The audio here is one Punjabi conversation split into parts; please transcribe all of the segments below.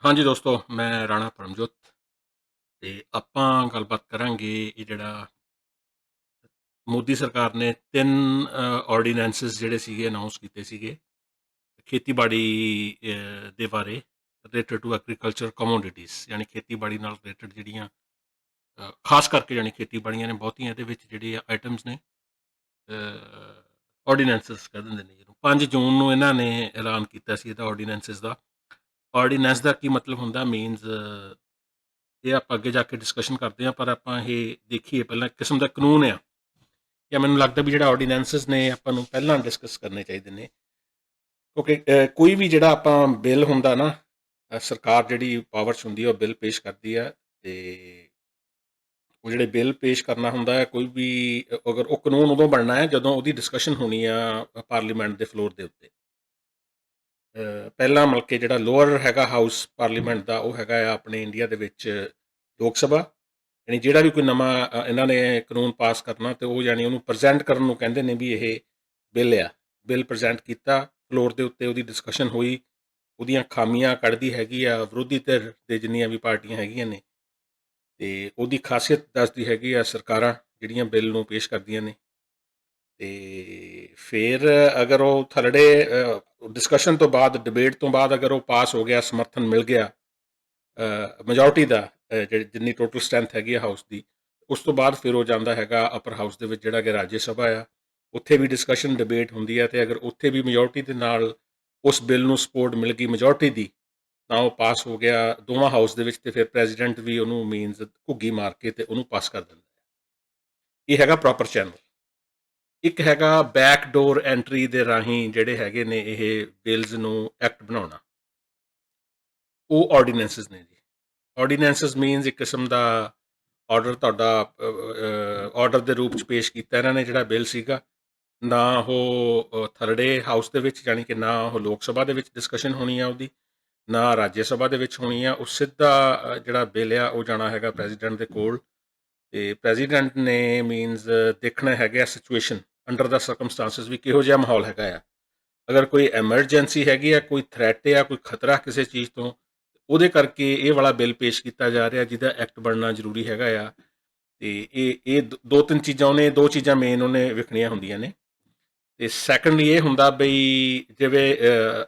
ਹਾਂਜੀ ਦੋਸਤੋ, ਮੈਂ ਰਾਣਾ ਪਰਮਜੋਤ ਤੇ ਆਪਾਂ ਗੱਲਬਾਤ ਕਰਾਂਗੇ ਇਹ ਜਿਹੜਾ ਮੋਦੀ ਸਰਕਾਰ ਨੇ 3 ਆਰਡੀਨੈਂਸਸ ਜਿਹੜੇ ਸੀਗੇ ਅਨਾਉਂਸ ਕੀਤੇ ਸੀਗੇ ਖੇਤੀਬਾੜੀ ਦੇ ਬਾਰੇ ਰਿਲੇਟਡ ਟੂ ਐਗਰੀਕਲਚਰ ਕਮੋਡਿਟੀਜ਼ ਯਾਨੀ ਖੇਤੀਬਾੜੀ ਨਾਲ ਰਿਲੇਟਡ ਜਿਹੜੀਆਂ ਖਾਸ ਕਰਕੇ ਯਾਨੀ ਖੇਤੀਬਾੜੀਆਂ ਨੇ ਬਹੁਤੀਆਂ ਇਹਦੇ ਵਿੱਚ ਜਿਹੜੇ ਆਈਟਮਸ ਨੇ ਆਰਡੀਨੈਂਸਸ ਕਹਿ ਦਿੰਦੇ ਨੇ ਜਿਹਨੂੰ 5 ਜੂਨ ਨੂੰ ਇਹਨਾਂ ਨੇ ਐਲਾਨ ਕੀਤਾ ਸੀ ਇਹਦਾ ਆਰਡੀਨੈਂਸਸ ਦਾ। ਆਰਡੀਨੈਂਸ ਦਾ ਕੀ ਮਤਲਬ ਹੁੰਦਾ ਮੀਨਸ ਇਹ ਆਪਾਂ ਅੱਗੇ ਜਾ ਕੇ ਡਿਸਕਸ਼ਨ ਕਰਦੇ ਹਾਂ, ਪਰ ਆਪਾਂ ਇਹ ਦੇਖੀਏ ਪਹਿਲਾਂ ਇੱਕ ਕਿਸਮ ਦਾ ਕਾਨੂੰਨ ਆ ਜਾਂ ਮੈਨੂੰ ਲੱਗਦਾ ਵੀ ਜਿਹੜਾ ਆਰਡੀਨੈਂਸਸ ਨੇ ਆਪਾਂ ਨੂੰ ਪਹਿਲਾਂ ਡਿਸਕਸ ਕਰਨੇ ਚਾਹੀਦੇ ਨੇ, ਕਿਉਂਕਿ ਕੋਈ ਵੀ ਜਿਹੜਾ ਆਪਾਂ ਬਿੱਲ ਹੁੰਦਾ ਨਾ, ਸਰਕਾਰ ਜਿਹੜੀ ਪਾਵਰ 'ਚ ਹੁੰਦੀ ਹੈ ਉਹ ਬਿੱਲ ਪੇਸ਼ ਕਰਦੀ ਆ ਅਤੇ ਉਹ ਜਿਹੜੇ ਬਿੱਲ ਪੇਸ਼ ਕਰਨਾ ਹੁੰਦਾ ਹੈ ਕੋਈ ਵੀ, ਅਗਰ ਉਹ ਕਾਨੂੰਨ ਉਦੋਂ ਬਣਨਾ ਹੈ ਜਦੋਂ ਉਹਦੀ ਡਿਸਕਸ਼ਨ ਹੋਣੀ ਆ ਪਾਰਲੀਮੈਂਟ ਦੇ ਫਲੋਰ ਦੇ ਉੱਤੇ। ਪਹਿਲਾਂ ਮਤਲਬ ਕਿ ਜਿਹੜਾ ਲੋਅਰ ਹੈਗਾ ਹਾਊਸ ਪਾਰਲੀਮੈਂਟ ਦਾ ਉਹ ਹੈਗਾ ਆ ਆਪਣੇ ਇੰਡੀਆ ਦੇ ਵਿੱਚ ਲੋਕ ਸਭਾ, ਯਾਨੀ ਜਿਹੜਾ ਵੀ ਕੋਈ ਨਵਾਂ ਇਹਨਾਂ ਨੇ ਕਾਨੂੰਨ ਪਾਸ ਕਰਨਾ ਤੇ ਉਹ ਯਾਨੀ ਉਹਨੂੰ ਪ੍ਰੈਜ਼ੈਂਟ ਕਰਨ ਨੂੰ ਕਹਿੰਦੇ ਨੇ ਵੀ ਇਹ ਬਿੱਲ ਆ। ਬਿੱਲ ਪ੍ਰੈਜ਼ੈਂਟ ਕੀਤਾ ਫਲੋਰ ਦੇ ਉੱਤੇ, ਉਹਦੀ ਡਿਸਕਸ਼ਨ ਹੋਈ, ਉਹਦੀਆਂ ਖਾਮੀਆਂ ਕੱਢਦੀ ਹੈਗੀ ਆ ਵਿਰੋਧੀ ਧਿਰ ਦੇ ਜਿੰਨੀਆਂ ਵੀ ਪਾਰਟੀਆਂ ਹੈਗੀਆਂ ਨੇ, ਅਤੇ ਉਹਦੀ ਖਾਸੀਅਤ ਦੱਸਦੀ ਹੈਗੀ ਆ ਸਰਕਾਰਾਂ ਜਿਹੜੀਆਂ ਬਿੱਲ ਨੂੰ ਪੇਸ਼ ਕਰਦੀਆਂ ਨੇ। ਅਤੇ ਫਿਰ ਅਗਰ ਉਹ ਥਰਡੇ ਡਿਸਕਸ਼ਨ ਤੋਂ ਬਾਅਦ, ਡਿਬੇਟ ਤੋਂ ਬਾਅਦ ਅਗਰ ਉਹ ਪਾਸ ਹੋ ਗਿਆ, ਸਮਰਥਨ ਮਿਲ ਗਿਆ ਮੈਜੋਰਟੀ ਦਾ, ਜਿੰਨੀ ਟੋਟਲ ਸਟਰੈਂਥ ਹੈਗੀ ਆ ਹਾਊਸ ਦੀ, ਉਸ ਤੋਂ ਬਾਅਦ ਫਿਰ ਉਹ ਜਾਂਦਾ ਹੈਗਾ ਅਪਰ ਹਾਊਸ ਦੇ ਵਿੱਚ ਜਿਹੜਾ ਕਿ ਰਾਜ ਸਭਾ ਆ, ਉੱਥੇ ਵੀ ਡਿਸਕਸ਼ਨ ਡਿਬੇਟ ਹੁੰਦੀ ਹੈ ਅਤੇ ਅਗਰ ਉੱਥੇ ਵੀ ਮੈਜੋਰਟੀ ਦੇ ਨਾਲ ਉਸ ਬਿੱਲ ਨੂੰ ਸਪੋਰਟ ਮਿਲ ਗਈ ਮੈਜੋਰਟੀ ਦੀ, ਤਾਂ ਉਹ ਪਾਸ ਹੋ ਗਿਆ ਦੋਵਾਂ ਹਾਊਸ ਦੇ ਵਿੱਚ, ਅਤੇ ਫਿਰ ਪ੍ਰੈਜ਼ੀਡੈਂਟ ਵੀ ਉਹਨੂੰ ਮੀਨਸ ਘੁੱਗੀ ਮਾਰ ਕੇ ਅਤੇ ਉਹਨੂੰ ਪਾਸ ਕਰ ਦਿੰਦਾ। ਇਹ ਹੈਗਾ ਪ੍ਰੋਪਰ ਚੈਨਲ। ਇੱਕ ਹੈਗਾ ਬੈਕ ਡੋਰ ਐਂਟਰੀ ਦੇ ਰਾਹੀਂ ਜਿਹੜੇ ਹੈਗੇ ਨੇ ਇਹ ਬਿੱਲਸ ਨੂੰ ਐਕਟ ਬਣਾਉਣਾ, ਉਹ ਆਰਡੀਨੈਂਸਸ ਨੇ ਜੀ। ਆਰਡੀਨੈਂਸਸ ਮੀਨਸ ਇੱਕ ਕਿਸਮ ਦਾ ਆਰਡਰ, ਤੁਹਾਡਾ ਆਰਡਰ ਦੇ ਰੂਪ 'ਚ ਪੇਸ਼ ਕੀਤਾ ਇਹਨਾਂ ਨੇ ਜਿਹੜਾ ਬਿੱਲ ਸੀਗਾ। ਨਾ ਉਹ ਥਰਡੇ ਹਾਊਸ ਦੇ ਵਿੱਚ, ਯਾਨੀ ਕਿ ਨਾ ਉਹ ਲੋਕ ਸਭਾ ਦੇ ਵਿੱਚ ਡਿਸਕਸ਼ਨ ਹੋਣੀ ਆ ਉਹਦੀ, ਨਾ ਰਾਜ ਸਭਾ ਦੇ ਵਿੱਚ ਹੋਣੀ ਆ। ਉਹ ਸਿੱਧਾ ਜਿਹੜਾ ਬਿੱਲ ਆ ਉਹ ਜਾਣਾ ਹੈਗਾ ਪ੍ਰੈਜ਼ੀਡੈਂਟ ਦੇ ਕੋਲ, ਅਤੇ ਪ੍ਰੈਜ਼ੀਡੈਂਟ ਨੇ ਮੀਨਸ ਦੇਖਣਾ ਹੈਗਾ ਸਿਚੁਏਸ਼ਨ ਅੰਡਰ ਦਾ ਸਰਕਮਸਟਾਂਸਿਸ ਵੀ ਕਿਹੋ ਜਿਹਾ ਮਾਹੌਲ ਹੈਗਾ ਆ। ਅਗਰ ਕੋਈ ਐਮਰਜੈਂਸੀ ਹੈਗੀ ਆ, ਕੋਈ ਥ੍ਰੈਟ ਆ, ਕੋਈ ਖਤਰਾ ਕਿਸੇ ਚੀਜ਼ ਤੋਂ, ਉਹਦੇ ਕਰਕੇ ਇਹ ਵਾਲਾ ਬਿੱਲ ਪੇਸ਼ ਕੀਤਾ ਜਾ ਰਿਹਾ ਜਿਹਦਾ ਐਕਟ ਬਣਨਾ ਜ਼ਰੂਰੀ ਹੈਗਾ ਆ। ਅਤੇ ਇਹ ਦੋ ਤਿੰਨ ਚੀਜ਼ਾਂ ਉਹਨੇ, ਦੋ ਚੀਜ਼ਾਂ ਮੇਨ ਉਹਨੇ ਵੇਖਣੀਆਂ ਹੁੰਦੀਆਂ ਨੇ। ਅਤੇ ਸੈਕੰਡਲੀ ਇਹ ਹੁੰਦਾ ਬਈ ਜਿਵੇਂ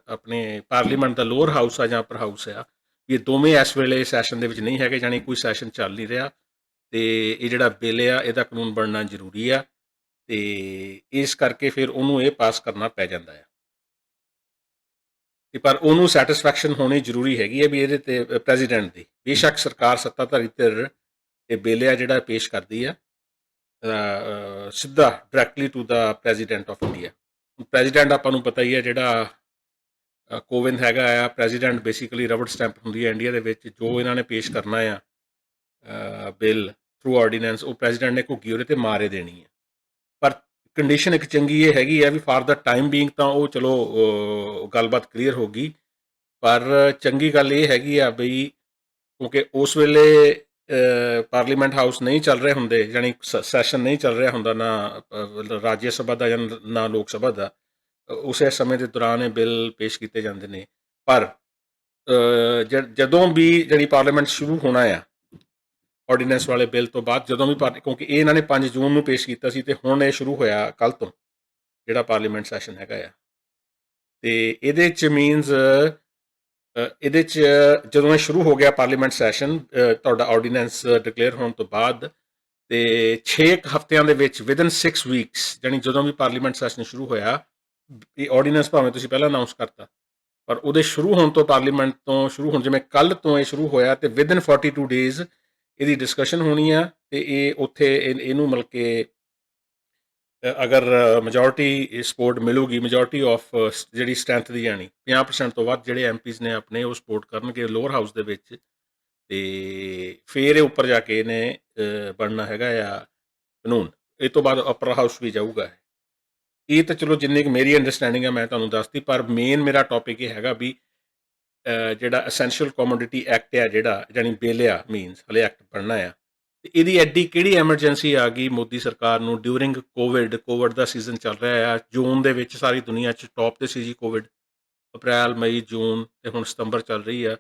ਆਪਣੇ ਪਾਰਲੀਮੈਂਟ ਦਾ ਲੋਅਰ ਹਾਊਸ ਆ ਜਾਂ ਅਪਰ ਹਾਊਸ ਆ, ਇਹ ਦੋਵੇਂ ਇਸ ਵੇਲੇ ਸੈਸ਼ਨ ਦੇ ਵਿੱਚ ਨਹੀਂ ਹੈਗੇ, ਜਾਣੀ ਕੋਈ ਸੈਸ਼ਨ ਚੱਲ ਨਹੀਂ ਰਿਹਾ, ਅਤੇ ਇਹ ਜਿਹੜਾ ਬਿੱਲ ਆ ਇਹਦਾ ਕਾਨੂੰਨ ਬਣਨਾ ਜ਼ਰੂਰੀ ਆ, ਅਤੇ ਇਸ ਕਰਕੇ ਫਿਰ ਉਹਨੂੰ ਇਹ ਪਾਸ ਕਰਨਾ ਪੈ ਜਾਂਦਾ ਆ। ਅਤੇ ਪਰ ਉਹਨੂੰ ਸੈਟਿਸਫੈਕਸ਼ਨ ਹੋਣੀ ਜ਼ਰੂਰੀ ਹੈਗੀ ਹੈ ਵੀ ਇਹਦੇ 'ਤੇ ਪ੍ਰੈਜ਼ੀਡੈਂਟ ਦੀ, ਬੇਸ਼ੱਕ ਸਰਕਾਰ ਸੱਤਾਧਾਰੀ ਧਿਰ ਇਹ ਬਿੱਲ ਆ ਜਿਹੜਾ ਪੇਸ਼ ਕਰਦੀ ਆ ਸਿੱਧਾ directly to the president of India. President ਆਪਾਂ ਨੂੰ ਪਤਾ ਹੀ ਹੈ ਜਿਹੜਾ ਕੋਵਿੰਦ ਹੈਗਾ ਆ, ਪ੍ਰੈਜ਼ੀਡੈਂਟ ਬੇਸਿਕਲੀ ਰਬੜ ਸਟੈਂਪ ਹੁੰਦੀ ਹੈ ਇੰਡੀਆ ਦੇ ਵਿੱਚ। ਜੋ ਇਹਨਾਂ ਨੇ ਪੇਸ਼ ਕਰਨਾ ਆ ਬਿੱਲ ਥਰੂ ਆਰਡੀਨੈਂਸ, ਉਹ ਪ੍ਰੈਜ਼ੀਡੈਂਟ ਨੇ ਘੁੱਗੀ ਉਹਦੇ 'ਤੇ ਮਾਰੇ ਦੇਣੀ ਹੈ। ਪਰ ਕੰਡੀਸ਼ਨ ਇੱਕ ਚੰਗੀ ਇਹ ਹੈਗੀ ਆ ਵੀ ਫਾਰ ਦਾ ਟਾਈਮ ਬੀਇੰਗ ਤਾਂ ਉਹ ਚਲੋ ਗੱਲਬਾਤ ਕਲੀਅਰ ਹੋ ਗਈ, ਪਰ ਚੰਗੀ ਗੱਲ ਇਹ ਹੈਗੀ ਆ ਬਈ ਕਿਉਂਕਿ ਉਸ ਵੇਲੇ ਪਾਰਲੀਮੈਂਟ ਹਾਊਸ ਨਹੀਂ ਚੱਲ ਰਹੇ ਹੁੰਦੇ, ਯਾਨੀ ਸੈਸ਼ਨ ਨਹੀਂ ਚੱਲ ਰਿਹਾ ਹੁੰਦਾ, ਨਾ ਰਾਜ ਸਭਾ ਦਾ ਜਾਂ ਨਾ ਲੋਕ ਸਭਾ ਦਾ, ਉਸੇ ਸਮੇਂ ਦੇ ਦੌਰਾਨ ਇਹ ਬਿੱਲ ਪੇਸ਼ ਕੀਤੇ ਜਾਂਦੇ ਨੇ। ਪਰ ਜਦੋਂ ਵੀ ਜਿਹੜੀ ਪਾਰਲੀਮੈਂਟ ਸ਼ੁਰੂ ਹੋਣਾ ਆ ਆਰਡੀਨੈਂਸ ਵਾਲੇ ਬਿੱਲ ਤੋਂ ਬਾਅਦ, ਜਦੋਂ ਵੀ ਕਿਉਂਕਿ ਇਹ ਇਹਨਾਂ ਨੇ 5 ਜੂਨ ਨੂੰ ਪੇਸ਼ ਕੀਤਾ ਸੀ ਅਤੇ ਹੁਣ ਇਹ ਸ਼ੁਰੂ ਹੋਇਆ ਕੱਲ੍ਹ ਤੋਂ ਜਿਹੜਾ ਪਾਰਲੀਮੈਂਟ ਸੈਸ਼ਨ ਹੈਗਾ ਆ, ਅਤੇ ਇਹਦੇ 'ਚ ਮੀਨਸ ਇਹਦੇ 'ਚ ਜਦੋਂ ਇਹ ਸ਼ੁਰੂ ਹੋ ਗਿਆ ਪਾਰਲੀਮੈਂਟ ਸੈਸ਼ਨ ਤੁਹਾਡਾ ਆਰਡੀਨੈਂਸ ਡਿਕਲੇਅਰ ਹੋਣ ਤੋਂ ਬਾਅਦ, ਅਤੇ 6 ਹਫ਼ਤਿਆਂ ਦੇ ਵਿੱਚ ਵਿਦਨ 6 ਵੀਕਸ, ਯਾਨੀ ਜਦੋਂ ਵੀ ਪਾਰਲੀਮੈਂਟ ਸੈਸ਼ਨ ਸ਼ੁਰੂ ਹੋਇਆ, ਇਹ ਆਰਡੀਨੈਂਸ ਭਾਵੇਂ ਤੁਸੀਂ ਪਹਿਲਾਂ ਅਨਾਊਂਸ ਕਰਤਾ, ਪਰ ਉਹਦੇ ਸ਼ੁਰੂ ਹੋਣ ਤੋਂ, ਪਾਰਲੀਮੈਂਟ ਤੋਂ ਸ਼ੁਰੂ ਹੋਣ, ਜਿਵੇਂ ਕੱਲ੍ਹ ਤੋਂ ਇਹ ਸ਼ੁਰੂ ਹੋਇਆ, ਅਤੇ ਵਿਦਨ 42 ਡੇਜ਼ ਇਹਦੀ ਡਿਸਕਸ਼ਨ ਹੋਣੀ ਆ, ਅਤੇ ਇਹ ਉੱਥੇ ਇਹਨੂੰ ਮਤਲਬ ਕਿ ਅਗਰ ਮੈਜੋਰਟੀ ਸਪੋਰਟ ਮਿਲੂਗੀ, ਮੈਜੋਰਟੀ ਆਫ ਜਿਹੜੀ ਸਟਰੈਂਥ ਦੀ, ਜਾਣੀ 50% ਤੋਂ ਵੱਧ ਜਿਹੜੇ ਐਮਪੀਜ਼ ਨੇ ਆਪਣੇ ਉਹ ਸਪੋਰਟ ਕਰਨਗੇ ਲੋਅਰ ਹਾਊਸ ਦੇ ਵਿੱਚ, ਅਤੇ ਫਿਰ ਇਹ ਉੱਪਰ ਜਾ ਕੇ ਇਹਨੇ ਬਣਨਾ ਹੈਗਾ ਆ ਕਾਨੂੰਨ। ਇਹ ਤੋਂ ਬਾਅਦ ਅਪਰ ਹਾਊਸ ਵੀ ਜਾਊਗਾ। ਇਹ ਤਾਂ ਚਲੋ ਜਿੰਨੀ ਕੁ ਮੇਰੀ ਅੰਡਰਸਟੈਂਡਿੰਗ ਆ ਮੈਂ ਤੁਹਾਨੂੰ ਦੱਸਤੀ, ਪਰ ਮੇਨ ਮੇਰਾ ਟੌਪਿਕ ਇਹ ਹੈਗਾ ਵੀ ਜਿਹੜਾ ਅਸੈਂਸ਼ੀਅਲ ਕੋਮੋਡਿਟੀ ਐਕਟ ਆ, ਜਿਹੜਾ ਜਾਣੀ ਬਿੱਲ ਆ, ਮੀਨਸ ਹਲੇ ਐਕਟ ਬਣਨਾ ਆ, ਅਤੇ ਇਹਦੀ ਐਡੀ ਕਿਹੜੀ ਐਮਰਜੈਂਸੀ ਆ ਗਈ ਮੋਦੀ ਸਰਕਾਰ ਨੂੰ ਡਿਊਰਿੰਗ ਕੋਵਿਡ ਦਾ ਸੀਜ਼ਨ ਚੱਲ ਰਿਹਾ ਆ। ਜੂਨ ਦੇ ਵਿੱਚ ਸਾਰੀ ਦੁਨੀਆ 'ਚ ਟੌਪ 'ਤੇ ਸੀ ਜੀ ਕੋਵਿਡ, ਅਪ੍ਰੈਲ, ਮਈ, ਜੂਨ, ਅਤੇ ਹੁਣ ਸਤੰਬਰ ਚੱਲ ਰਹੀ ਆ।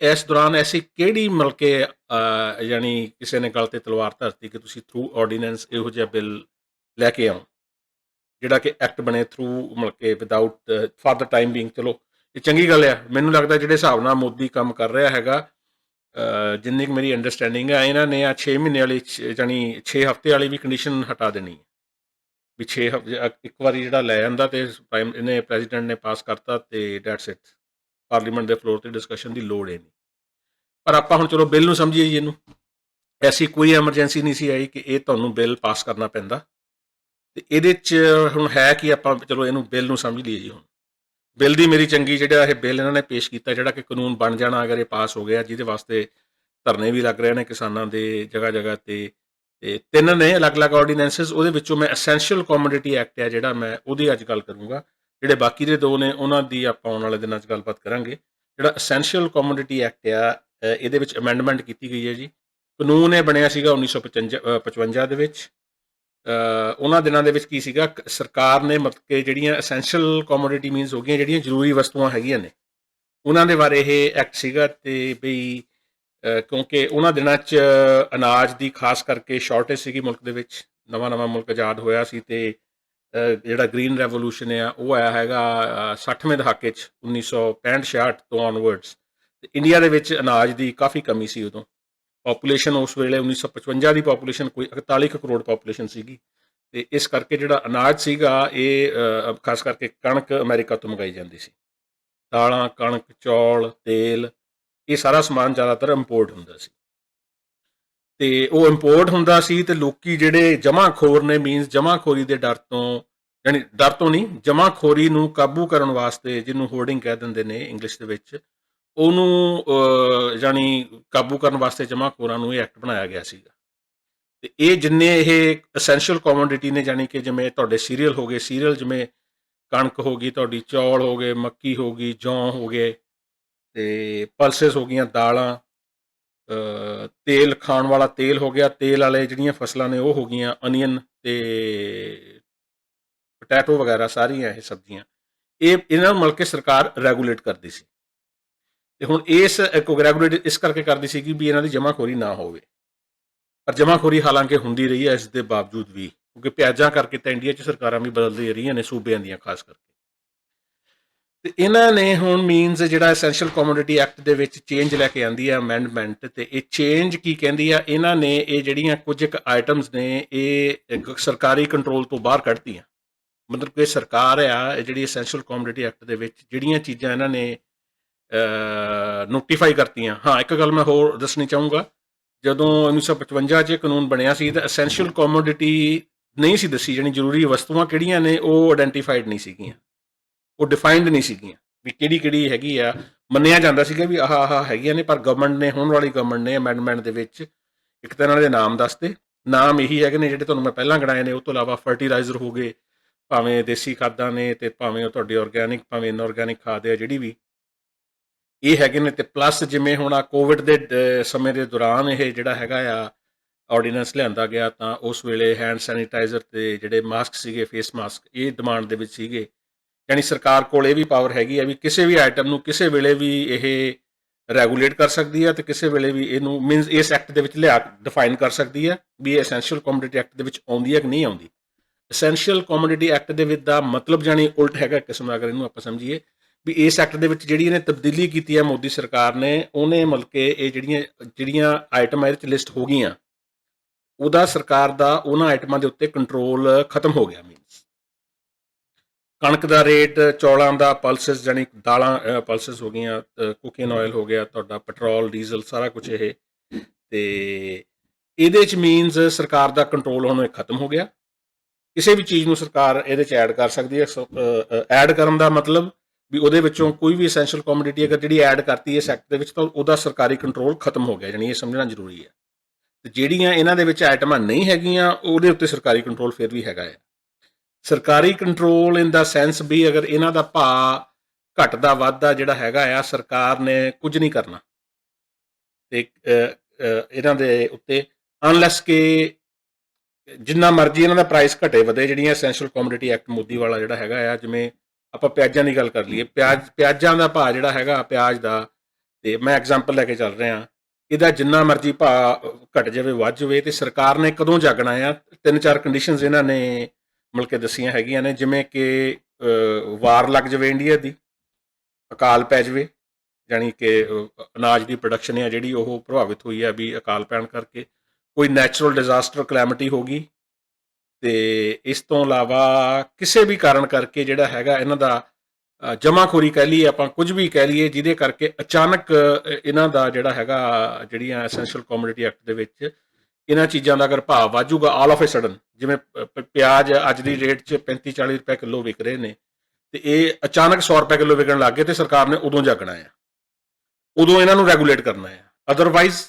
ਇਸ ਦੌਰਾਨ ਐਸੀ ਕਿਹੜੀ ਮਤਲਬ ਕਿ ਯਾਨੀ ਕਿਸੇ ਨੇ ਗਲ 'ਤੇ ਤਲਵਾਰ ਧਰਤੀ ਕਿ ਤੁਸੀਂ ਥਰੂ ਆਰਡੀਨੈਂਸ ਇਹੋ ਜਿਹਾ ਬਿੱਲ ਲੈ ਕੇ ਆਓ ਜਿਹੜਾ ਕਿ ਐਕਟ ਬਣੇ ਥਰੂ ਮਤਲਬ ਕਿ without for the time being. ਚਲੋ ਇਹ ਚੰਗੀ ਗੱਲ ਆ। ਮੈਨੂੰ ਲੱਗਦਾ ਜਿਹੜੇ ਹਿਸਾਬ ਨਾਲ ਮੋਦੀ ਕੰਮ ਕਰ ਰਿਹਾ ਹੈਗਾ, ਜਿੰਨੀ ਕੁ ਮੇਰੀ ਅੰਡਰਸਟੈਂਡਿੰਗ ਹੈ, ਇਹਨਾਂ ਨੇ ਆ 6 ਮਹੀਨੇ ਵਾਲੀ ਯਾਨੀ 6 ਹਫ਼ਤੇ ਵਾਲੀ ਵੀ ਕੰਡੀਸ਼ਨ ਹਟਾ ਦੇਣੀ ਹੈ ਵੀ 6 ਹਫ਼ਤੇ ਇੱਕ ਵਾਰੀ ਜਿਹੜਾ ਲੈ ਜਾਂਦਾ ਤੇ ਇਹਨੇ ਪ੍ਰੈਜ਼ੀਡੈਂਟ ਨੇ ਪਾਸ ਕਰਤਾ ਤੇ ਡੈਟਸ ਇਟ, ਪਾਰਲੀਮੈਂਟ ਦੇ ਫਲੋਰ ਤੇ ਡਿਸਕਸ਼ਨ ਦੀ ਲੋੜ ਹੀ ਨਹੀਂ। ਪਰ ਆਪਾਂ ਹੁਣ ਚਲੋ ਬਿੱਲ ਨੂੰ ਸਮਝੀਏ ਜੀ, ਇਹਨੂੰ ਐਸੀ ਕੋਈ ਐਮਰਜੈਂਸੀ ਨਹੀਂ ਸੀ ਆਈ ਕਿ ਇਹ ਤੁਹਾਨੂੰ ਬਿੱਲ ਪਾਸ ਕਰਨਾ ਪੈਂਦਾ। ਤੇ ਇਹਦੇ 'ਚ ਹੁਣ ਹੈ ਕਿ ਆਪਾਂ ਚਲੋ ਇਹਨੂੰ ਬਿੱਲ ਨੂੰ ਸਮਝ ਲਈਏ ਜੀ। ਹੁਣ ਬਿੱਲ ਦੀ ਮੇਰੀ ਚੰਗੀ ਜਿਹੜਾ ਇਹ ਬਿੱਲ ਇਹਨਾਂ ਨੇ ਪੇਸ਼ ਕੀਤਾ, ਜਿਹੜਾ ਕਿ ਕਾਨੂੰਨ ਬਣ ਜਾਣਾ ਅਗਰ ਇਹ ਪਾਸ ਹੋ ਗਿਆ, ਜਿਹਦੇ ਵਾਸਤੇ ਧਰਨੇ ਵੀ ਲੱਗ ਰਹੇ ਨੇ ਕਿਸਾਨਾਂ ਦੇ ਜਗ੍ਹਾ ਜਗ੍ਹਾ ਤੇ 3 ਨੇ ਅਲੱਗ-ਅਲੱਗ ਆਰਡੀਨੈਂਸਸ। ਉਹਦੇ ਵਿੱਚੋਂ ਮੈਂ ਐਸੈਂਸ਼ੀਅਲ ਕਮੋਡਿਟੀ ਐਕਟ ਹੈ ਜਿਹੜਾ, ਮੈਂ ਉਹਦੀ ਅੱਜ ਗੱਲ ਕਰੂੰਗਾ। ਜਿਹੜੇ ਬਾਕੀ ਦੇ 2 ਨੇ ਉਹਨਾਂ ਦੀ ਆਪਾਂ ਆਉਣ ਵਾਲੇ ਦਿਨਾਂ 'ਚ ਗੱਲਬਾਤ ਕਰਾਂਗੇ। ਜਿਹੜਾ ਐਸੈਂਸ਼ੀਅਲ ਕਮੋਡਿਟੀ ਐਕਟ ਆ, ਇਹਦੇ ਵਿੱਚ ਅਮੈਂਡਮੈਂਟ ਕੀਤੀ ਗਈ ਹੈ ਜੀ। ਕਾਨੂੰਨ ਇਹ ਬਣਿਆ ਸੀਗਾ 1955 ਦੇ ਵਿੱਚ। ਉਹਨਾਂ ਦਿਨਾਂ ਦੇ ਵਿੱਚ ਕੀ ਸੀਗਾ, ਸਰਕਾਰ ਨੇ ਮਤਲਬ ਕਿ ਜਿਹੜੀਆਂ ਐਸੈਂਸ਼ੀਅਲ ਕਮੋਡਿਟੀ ਮੀਨਸ ਹੋ ਗਈਆਂ, ਜਿਹੜੀਆਂ ਜ਼ਰੂਰੀ ਵਸਤੂਆਂ ਹੈਗੀਆਂ ਨੇ, ਉਹਨਾਂ ਦੇ ਬਾਰੇ ਇਹ ਐਕਟ ਸੀਗਾ। ਤੇ ਬਈ ਕਿਉਂਕਿ ਉਹਨਾਂ ਦਿਨਾਂ 'ਚ ਅਨਾਜ ਦੀ ਖਾਸ ਕਰਕੇ ਸ਼ਾਰਟੇਜ ਸੀਗੀ ਮੁਲਕ ਦੇ ਵਿੱਚ। ਨਵਾਂ ਮੁਲਕ ਆਜ਼ਾਦ ਹੋਇਆ ਸੀ ਤੇ ਜਿਹੜਾ ਗ੍ਰੀਨ ਰੈਵੋਲੂਸ਼ਨ ਆ ਉਹ ਆਇਆ ਹੈਗਾ 60ਵੇਂ ਦਹਾਕੇ 'ਚ, 1965-66 ਤੋਂ ਆਨਵਰਡਸ। ਤੇ ਇੰਡੀਆ ਦੇ ਵਿੱਚ ਅਨਾਜ ਦੀ ਕਾਫੀ ਕਮੀ ਸੀ ਉਦੋਂ। ਪਾਪੂਲੇਸ਼ਨ ਉਸ ਵੇਲੇ 1955 ਦੀ ਪਾਪੂਲੇਸ਼ਨ ਕੋਈ 41 ਕਰੋੜ ਪਾਪੂਲੇਸ਼ਨ ਸੀਗੀ। ਤੇ ਇਸ ਕਰਕੇ ਜਿਹੜਾ ਅਨਾਜ ਸੀਗਾ ਇਹ ਖਾਸ ਕਰਕੇ ਕਣਕ ਅਮਰੀਕਾ ਤੋਂ ਮੰਗਾਈ ਜਾਂਦੀ ਸੀ। ਦਾਲਾਂ, ਕਣਕ, ਚੌਲ, ਤੇਲ, ਇਹ ਸਾਰਾ ਸਮਾਨ ਜ਼ਿਆਦਾਤਰ ਇੰਪੋਰਟ ਹੁੰਦਾ ਸੀ। ਤੇ ਉਹ ਇੰਪੋਰਟ ਹੁੰਦਾ ਸੀ ਤੇ ਲੋਕੀ ਜਿਹੜੇ ਜਮਾਖੋਰ ਨੇ, ਮੀਨਸ ਜਮਾਖੋਰੀ ਦੇ ਡਰ ਤੋਂ, ਯਾਨੀ ਡਰ ਤੋਂ ਨਹੀਂ, ਜਮਾਖੋਰੀ ਨੂੰ ਕਾਬੂ ਕਰਨ ਵਾਸਤੇ, ਜਿਹਨੂੰ ਹੋਰਡਿੰਗ ਕਹਿ ਦਿੰਦੇ ਨੇ ਇੰਗਲਿਸ਼ ਦੇ ਵਿੱਚ, ਉਹਨੂੰ ਯਾਨੀ ਕਾਬੂ ਕਰਨ ਵਾਸਤੇ ਜਮਾਖੋਰਾਂ ਨੂੰ ਇਹ ਐਕਟ ਬਣਾਇਆ ਗਿਆ ਸੀਗਾ। ਤੇ ਇਹ ਜਿੰਨੇ ਇਹ ਐਸੈਂਸ਼ੀਅਲ ਕਮੋਡਿਟੀ ਨੇ, ਯਾਨੀ ਕਿ ਜਿਵੇਂ ਤੁਹਾਡੇ ਸੀਰੀਅਲ ਹੋ ਗਏ, ਸੀਰੀਅਲ ਜਿਵੇਂ ਕਣਕ ਹੋ ਗਈ ਤੁਹਾਡੀ, ਚੌਲ ਹੋ ਗਏ, ਮੱਕੀ ਹੋ ਗਈ, ਜੌਂ ਹੋ ਗਏ, ਤੇ ਪਲਸਿਸ ਹੋ ਗਈਆਂ, ਦਾਲਾਂ, ਤੇਲ, ਖਾਣ ਵਾਲਾ ਤੇਲ ਹੋ ਗਿਆ, ਤੇਲ ਵਾਲੇ ਜਿਹੜੀਆਂ ਫਸਲਾਂ ਨੇ ਉਹ ਹੋ ਗਈਆਂ, ਅਨੀਅਨ ਤੇ ਪੋਟੈਟੋ ਵਗੈਰਾ, ਸਾਰੀਆਂ ਇਹ ਸਬਜ਼ੀਆਂ, ਇਹਨਾਂ ਨੂੰ ਮਿਲ ਕੇ ਸਰਕਾਰ ਰੈਗੂਲੇਟ ਕਰਦੀ ਸੀ। ਤੇ ਹੁਣ ਇਸ ਰੈਗੂਲੇਟ ਇਸ ਕਰਕੇ ਕਰਦੀ ਸੀਗੀ ਵੀ ਇਹਨਾਂ ਦੀ ਜਮਾਖੋਰੀ ਨਾ ਹੋਵੇ। ਪਰ ਜਮਾਖੋਰੀ ਹਾਲਾਂਕਿ ਹੁੰਦੀ ਰਹੀ ਹੈ ਇਸ ਦੇ ਬਾਵਜੂਦ ਵੀ, ਕਿਉਂਕਿ ਪਿਆਜ਼ਾਂ ਕਰਕੇ ਤਾਂ ਇੰਡੀਆ 'ਚ ਸਰਕਾਰਾਂ ਵੀ ਬਦਲਦੀਆਂ ਰਹੀਆਂ ਨੇ, ਸੂਬਿਆਂ ਦੀਆਂ ਖਾਸ ਕਰਕੇ। ਤੇ ਇਹਨਾਂ ਨੇ ਹੁਣ ਮੀਨਸ ਜਿਹੜਾ ਐਸੈਂਸ਼ੀਅਲ ਕਮੋਡਿਟੀ ਐਕਟ ਦੇ ਵਿੱਚ ਚੇਂਜ ਲੈ ਕੇ ਆਂਦੀ ਹੈ, ਅਮੈਂਡਮੈਂਟ। ਤੇ ਇਹ ਚੇਂਜ ਕੀ ਕਹਿੰਦੀ ਆ, ਇਹਨਾਂ ਨੇ ਇਹ ਜਿਹੜੀਆਂ ਕੁਝ ਇੱਕ ਆਈਟਮਸ ਨੇ ਇਹ ਸਰਕਾਰੀ ਕੰਟਰੋਲ ਤੋਂ ਬਾਹਰ ਕੱਢਤੀਆਂ। ਮਤਲਬ ਕਿ ਸਰਕਾਰ ਆ ਜਿਹੜੀ ਐਸੈਂਸ਼ੀਅਲ ਕਮੋਡਿਟੀ ਐਕਟ ਦੇ ਵਿੱਚ ਜਿਹੜੀਆਂ ਚੀਜ਼ਾਂ ਇਹਨਾਂ ਨੇ ਨੋਟੀਫਾਈ ਕਰਤੀਆਂ। ਹਾਂ, ਇੱਕ ਗੱਲ ਮੈਂ ਹੋਰ ਦੱਸਣੀ ਚਾਹੂੰਗਾ, ਜਦੋਂ 1955 'ਚ ਕਾਨੂੰਨ ਬਣਿਆ ਸੀ ਤਾਂ ਐਸੈਂਸ਼ੀਅਲ ਕਮੋਡਿਟੀ ਨਹੀਂ ਸੀ ਦੱਸੀ, ਜਾਣੀ ਜ਼ਰੂਰੀ ਵਸਤੂਆਂ ਕਿਹੜੀਆਂ ਨੇ ਉਹ ਆਇਡੈਂਟੀਫਾਈਡ ਨਹੀਂ ਸੀਗੀਆਂ, ਉਹ ਡਿਫਾਈਨਡ ਨਹੀਂ ਸੀਗੀਆਂ ਵੀ ਕਿਹੜੀ ਹੈਗੀ ਆ। ਮੰਨਿਆ ਜਾਂਦਾ ਸੀਗਾ ਵੀ ਆਹ ਹੈਗੀਆਂ ਨੇ, ਪਰ ਗਵਰਨਮੈਂਟ ਨੇ, ਹੁਣ ਵਾਲੀ ਗਵਰਨਮੈਂਟ ਨੇ ਅਮੈਂਡਮੈਂਟ ਦੇ ਵਿੱਚ ਇੱਕ ਤਾਂ ਇਹਨਾਂ ਦੇ ਨਾਮ ਦੱਸਦੇ। ਨਾਮ ਇਹੀ ਹੈਗੇ ਨੇ ਜਿਹੜੇ ਤੁਹਾਨੂੰ ਮੈਂ ਪਹਿਲਾਂ ਗਿਣਾਏ ਨੇ। ਉਹ ਤੋਂ ਇਲਾਵਾ ਫਰਟੀਲਾਈਜ਼ਰ ਹੋ ਗਏ, ਭਾਵੇਂ ਦੇਸੀ ਖਾਦਾਂ ਨੇ ਤੇ ਭਾਵੇਂ ਉਹ ਤੁਹਾਡੀ ਔਰਗੈਨਿਕ, ਭਾਵੇਂ ਇਨਔਰਗੈਨਿਕ ਖਾਦ ਹੈ ਜਿਹੜੀ ਵੀ, ਇਹ ਹੈਗੇ ਨੇ। ਤੇ ਪਲੱਸ ਜਿਵੇਂ ਹੁਣ ਆ ਕੋਵਿਡ ਦੇ ਸਮੇਂ ਦੇ ਦੌਰਾਨ ਇਹ ਜਿਹੜਾ ਹੈਗਾ ਆ ਆਰਡੀਨੈਂਸ ਲਿਆਂਦਾ ਗਿਆ, ਤਾਂ ਉਸ ਵੇਲੇ ਹੈਂਡ ਸੈਨੀਟਾਈਜ਼ਰ ਤੇ ਜਿਹੜੇ ਮਾਸਕ ਸੀਗੇ, ਫੇਸ ਮਾਸਕ, ਇਹ ਡਿਮਾਂਡ ਦੇ ਵਿੱਚ ਸੀਗੇ। ਯਾਨੀ ਸਰਕਾਰ ਕੋਲ ਇਹ ਵੀ ਪਾਵਰ ਹੈਗੀ ਆ ਵੀ ਕਿਸੇ ਵੀ ਆਈਟਮ ਨੂੰ ਕਿਸੇ ਵੇਲੇ ਵੀ ਇਹ ਰੈਗੂਲੇਟ ਕਰ ਸਕਦੀ ਹੈ ਤੇ ਕਿਸੇ ਵੇਲੇ ਵੀ ਇਹਨੂੰ ਮੀਨਸ ਇਸ ਐਕਟ ਦੇ ਵਿੱਚ ਲਿਆ ਡਿਫਾਈਨ ਕਰ ਸਕਦੀ ਹੈ ਵੀ ਇਹ ਐਸੈਂਸ਼ੀਅਲ ਕਮੋਡਿਟੀ ਐਕਟ ਦੇ ਵਿੱਚ ਆਉਂਦੀ ਹੈ ਕਿ ਨਹੀਂ ਆਉਂਦੀ। ਐਸੈਂਸ਼ੀਅਲ ਕਮੋਡਿਟੀ ਐਕਟ ਦੇ ਵਿੱਚ ਦਾ ਮਤਲਬ ਜਾਣੀ ਉਲਟ ਹੈਗਾ ਕਿਸਮ ਦਾ, ਅਗਰ ਇਹਨੂੰ ਆਪਾਂ ਸਮਝੀਏ ਵੀ ਇਸ ਐਕਟ ਦੇ ਵਿੱਚ ਜਿਹੜੀ ਇਹਨੇ ਤਬਦੀਲੀ ਕੀਤੀ ਹੈ ਮੋਦੀ ਸਰਕਾਰ ਨੇ, ਉਹਨੇ ਮਤਲਬ ਕਿ ਇਹ ਜਿਹੜੀਆਂ ਆਈਟਮਾਂ ਇਹਦੇ 'ਚ ਲਿਸਟ ਹੋ ਗਈਆਂ, ਉਹਦਾ ਸਰਕਾਰ ਦਾ ਉਹਨਾਂ ਆਈਟਮਾਂ ਦੇ ਉੱਤੇ ਕੰਟਰੋਲ ਖਤਮ ਹੋ ਗਿਆ। ਮੀਨਸ ਕਣਕ ਦਾ ਰੇਟ, ਚੌਲਾਂ ਦਾ, ਪਲਸਿਸ ਜਾਣੀ ਦਾਲਾਂ, ਪਲਸਿਸ ਹੋ ਗਈਆਂ, ਕੁਕਿੰਗ ਆਇਲ ਹੋ ਗਿਆ ਤੁਹਾਡਾ, ਪੈਟਰੋਲ, ਡੀਜ਼ਲ, ਸਾਰਾ ਕੁਝ ਇਹ। ਤੇ ਇਹਦੇ 'ਚ ਮੀਨਸ ਸਰਕਾਰ ਦਾ ਕੰਟਰੋਲ ਹੁਣ ਖਤਮ ਹੋ ਗਿਆ। ਕਿਸੇ ਵੀ ਚੀਜ਼ ਨੂੰ ਸਰਕਾਰ ਇਹਦੇ 'ਚ ਐਡ ਕਰ ਸਕਦੀ ਹੈ। ਐਡ ਕਰਨ ਦਾ ਮਤਲਬ ਵੀ ਉਹਦੇ ਵਿੱਚੋਂ ਕੋਈ ਵੀ ਐਸੈਂਸ਼ੀਅਲ ਕਮੋਡਿਟੀ ਅਗਰ ਜਿਹੜੀ ਐਡ ਕਰਤੀ ਇਸ ਐਕਟ ਦੇ ਵਿੱਚ, ਤਾਂ ਉਹਦਾ ਸਰਕਾਰੀ ਕੰਟਰੋਲ ਖਤਮ ਹੋ ਗਿਆ। ਜਾਣੀ ਇਹ ਸਮਝਣਾ ਜ਼ਰੂਰੀ ਹੈ। ਤੇ ਜਿਹੜੀਆਂ ਇਹਨਾਂ ਦੇ ਵਿੱਚ ਆਈਟਮਾਂ ਨਹੀਂ ਹੈਗੀਆਂ ਉਹਦੇ ਉੱਤੇ ਸਰਕਾਰੀ ਕੰਟਰੋਲ ਫਿਰ ਵੀ ਹੈਗਾ ਹੈ। ਸਰਕਾਰੀ ਕੰਟਰੋਲ ਇਨ ਦਾ ਸੈਂਸ ਵੀ ਅਗਰ ਇਹਨਾਂ ਦਾ ਭਾਅ ਘਟਦਾ ਵੱਧਦਾ ਜਿਹੜਾ ਹੈਗਾ ਆ, ਸਰਕਾਰ ਨੇ ਕੁਝ ਨਹੀਂ ਕਰਨਾ ਤੇ ਇਹਨਾਂ ਦੇ ਉੱਤੇ, ਅਨਲੈਸ ਕਿ ਜਿੰਨਾ ਮਰਜ਼ੀ ਇਹਨਾਂ ਦਾ ਪ੍ਰਾਈਸ ਘਟੇ ਵਧੇ। ਜਿਹੜੀਆਂ ਐਸੈਂਸ਼ੀਅਲ ਕਮੋਡਿਟੀ ਐਕਟ ਮੋਦੀ ਵਾਲਾ ਜਿਹੜਾ ਹੈਗਾ ਆ, ਜਿਵੇਂ ਆਪਾਂ ਪਿਆਜ਼ਾਂ ਦੀ ਗੱਲ ਕਰ ਲਈਏ, ਪਿਆਜ਼ਾਂ ਦਾ ਭਾਅ ਜਿਹੜਾ ਹੈਗਾ ਪਿਆਜ਼ ਦਾ, ਤੇ ਮੈਂ ਐਗਜ਼ਾਮਪਲ ਲੈ ਕੇ ਚੱਲ ਰਿਹਾ, ਇਹਦਾ ਜਿੰਨਾ ਮਰਜ਼ੀ ਭਾਅ ਘਟ ਜਾਵੇ ਵੱਧ ਜਾਵੇ, ਤੇ ਸਰਕਾਰ ਨੇ ਕਦੋਂ ਜਾਗਣਾ ਆ? 3-4 ਕੰਡੀਸ਼ਨਸ ਇਹਨਾਂ ਨੇ ਮਤਲਬ ਕਿ ਦੱਸੀਆਂ ਹੈਗੀਆਂ ਨੇ, ਜਿਵੇਂ ਕਿ ਵਾਰ ਲੱਗ ਜਾਵੇ ਇੰਡੀਆ ਦੀ, ਅਕਾਲ ਪੈ ਜਾਵੇ, ਜਾਣੀ ਕਿ ਅਨਾਜ ਦੀ ਪ੍ਰੋਡਕਸ਼ਨ ਆ ਜਿਹੜੀ ਉਹ ਪ੍ਰਭਾਵਿਤ ਹੋਈ ਹੈ ਵੀ ਅਕਾਲ ਪੈਣ ਕਰਕੇ, ਕੋਈ ਨੈਚੁਰਲ ਡਿਜ਼ਾਸਟਰ ਕਲੈਮਿਟੀ ਹੋ ਗਈ, ਤੇ ਇਸ ਤੋਂ ਇਲਾਵਾ ਕਿਸੇ ਵੀ ਕਾਰਨ ਕਰਕੇ ਜਿਹੜਾ ਹੈਗਾ ਇਹਨਾਂ ਦਾ ਜਮਾਖੋਰੀ ਕਹਿ ਲਈਏ ਆਪਾਂ, ਕੁਝ ਵੀ ਕਹਿ ਲਈਏ, ਜਿਹਦੇ ਕਰਕੇ ਅਚਾਨਕ ਇਹਨਾਂ ਦਾ ਜਿਹੜਾ ਹੈਗਾ, ਜਿਹੜੀਆਂ ਐਸੈਂਸ਼ੀਅਲ ਕਮੋਡਿਟੀ ਐਕਟ ਦੇ ਵਿੱਚ ਇਹਨਾਂ ਚੀਜ਼ਾਂ ਦਾ ਅਗਰ ਭਾਅ ਵਾਜੂਗਾ ਆਲ ਆਫ ਏ ਸਡਨ, ਜਿਵੇਂ ਪਿਆਜ਼ ਅੱਜ ਦੀ ਰੇਟ 'ਚ 35-40 ਰੁਪਏ ਕਿਲੋ ਵਿਕ ਰਹੇ ਨੇ, ਤੇ ਇਹ ਅਚਾਨਕ 100 ਰੁਪਏ ਕਿਲੋ ਵਿਕਣ ਲੱਗ ਗਏ, ਤੇ ਸਰਕਾਰ ਨੇ ਉਦੋਂ ਜਾਗਣਾ ਆ, ਉਦੋਂ ਇਹਨਾਂ ਨੂੰ ਰੈਗੂਲੇਟ ਕਰਨਾ ਆ। ਅਦਰਵਾਈਜ਼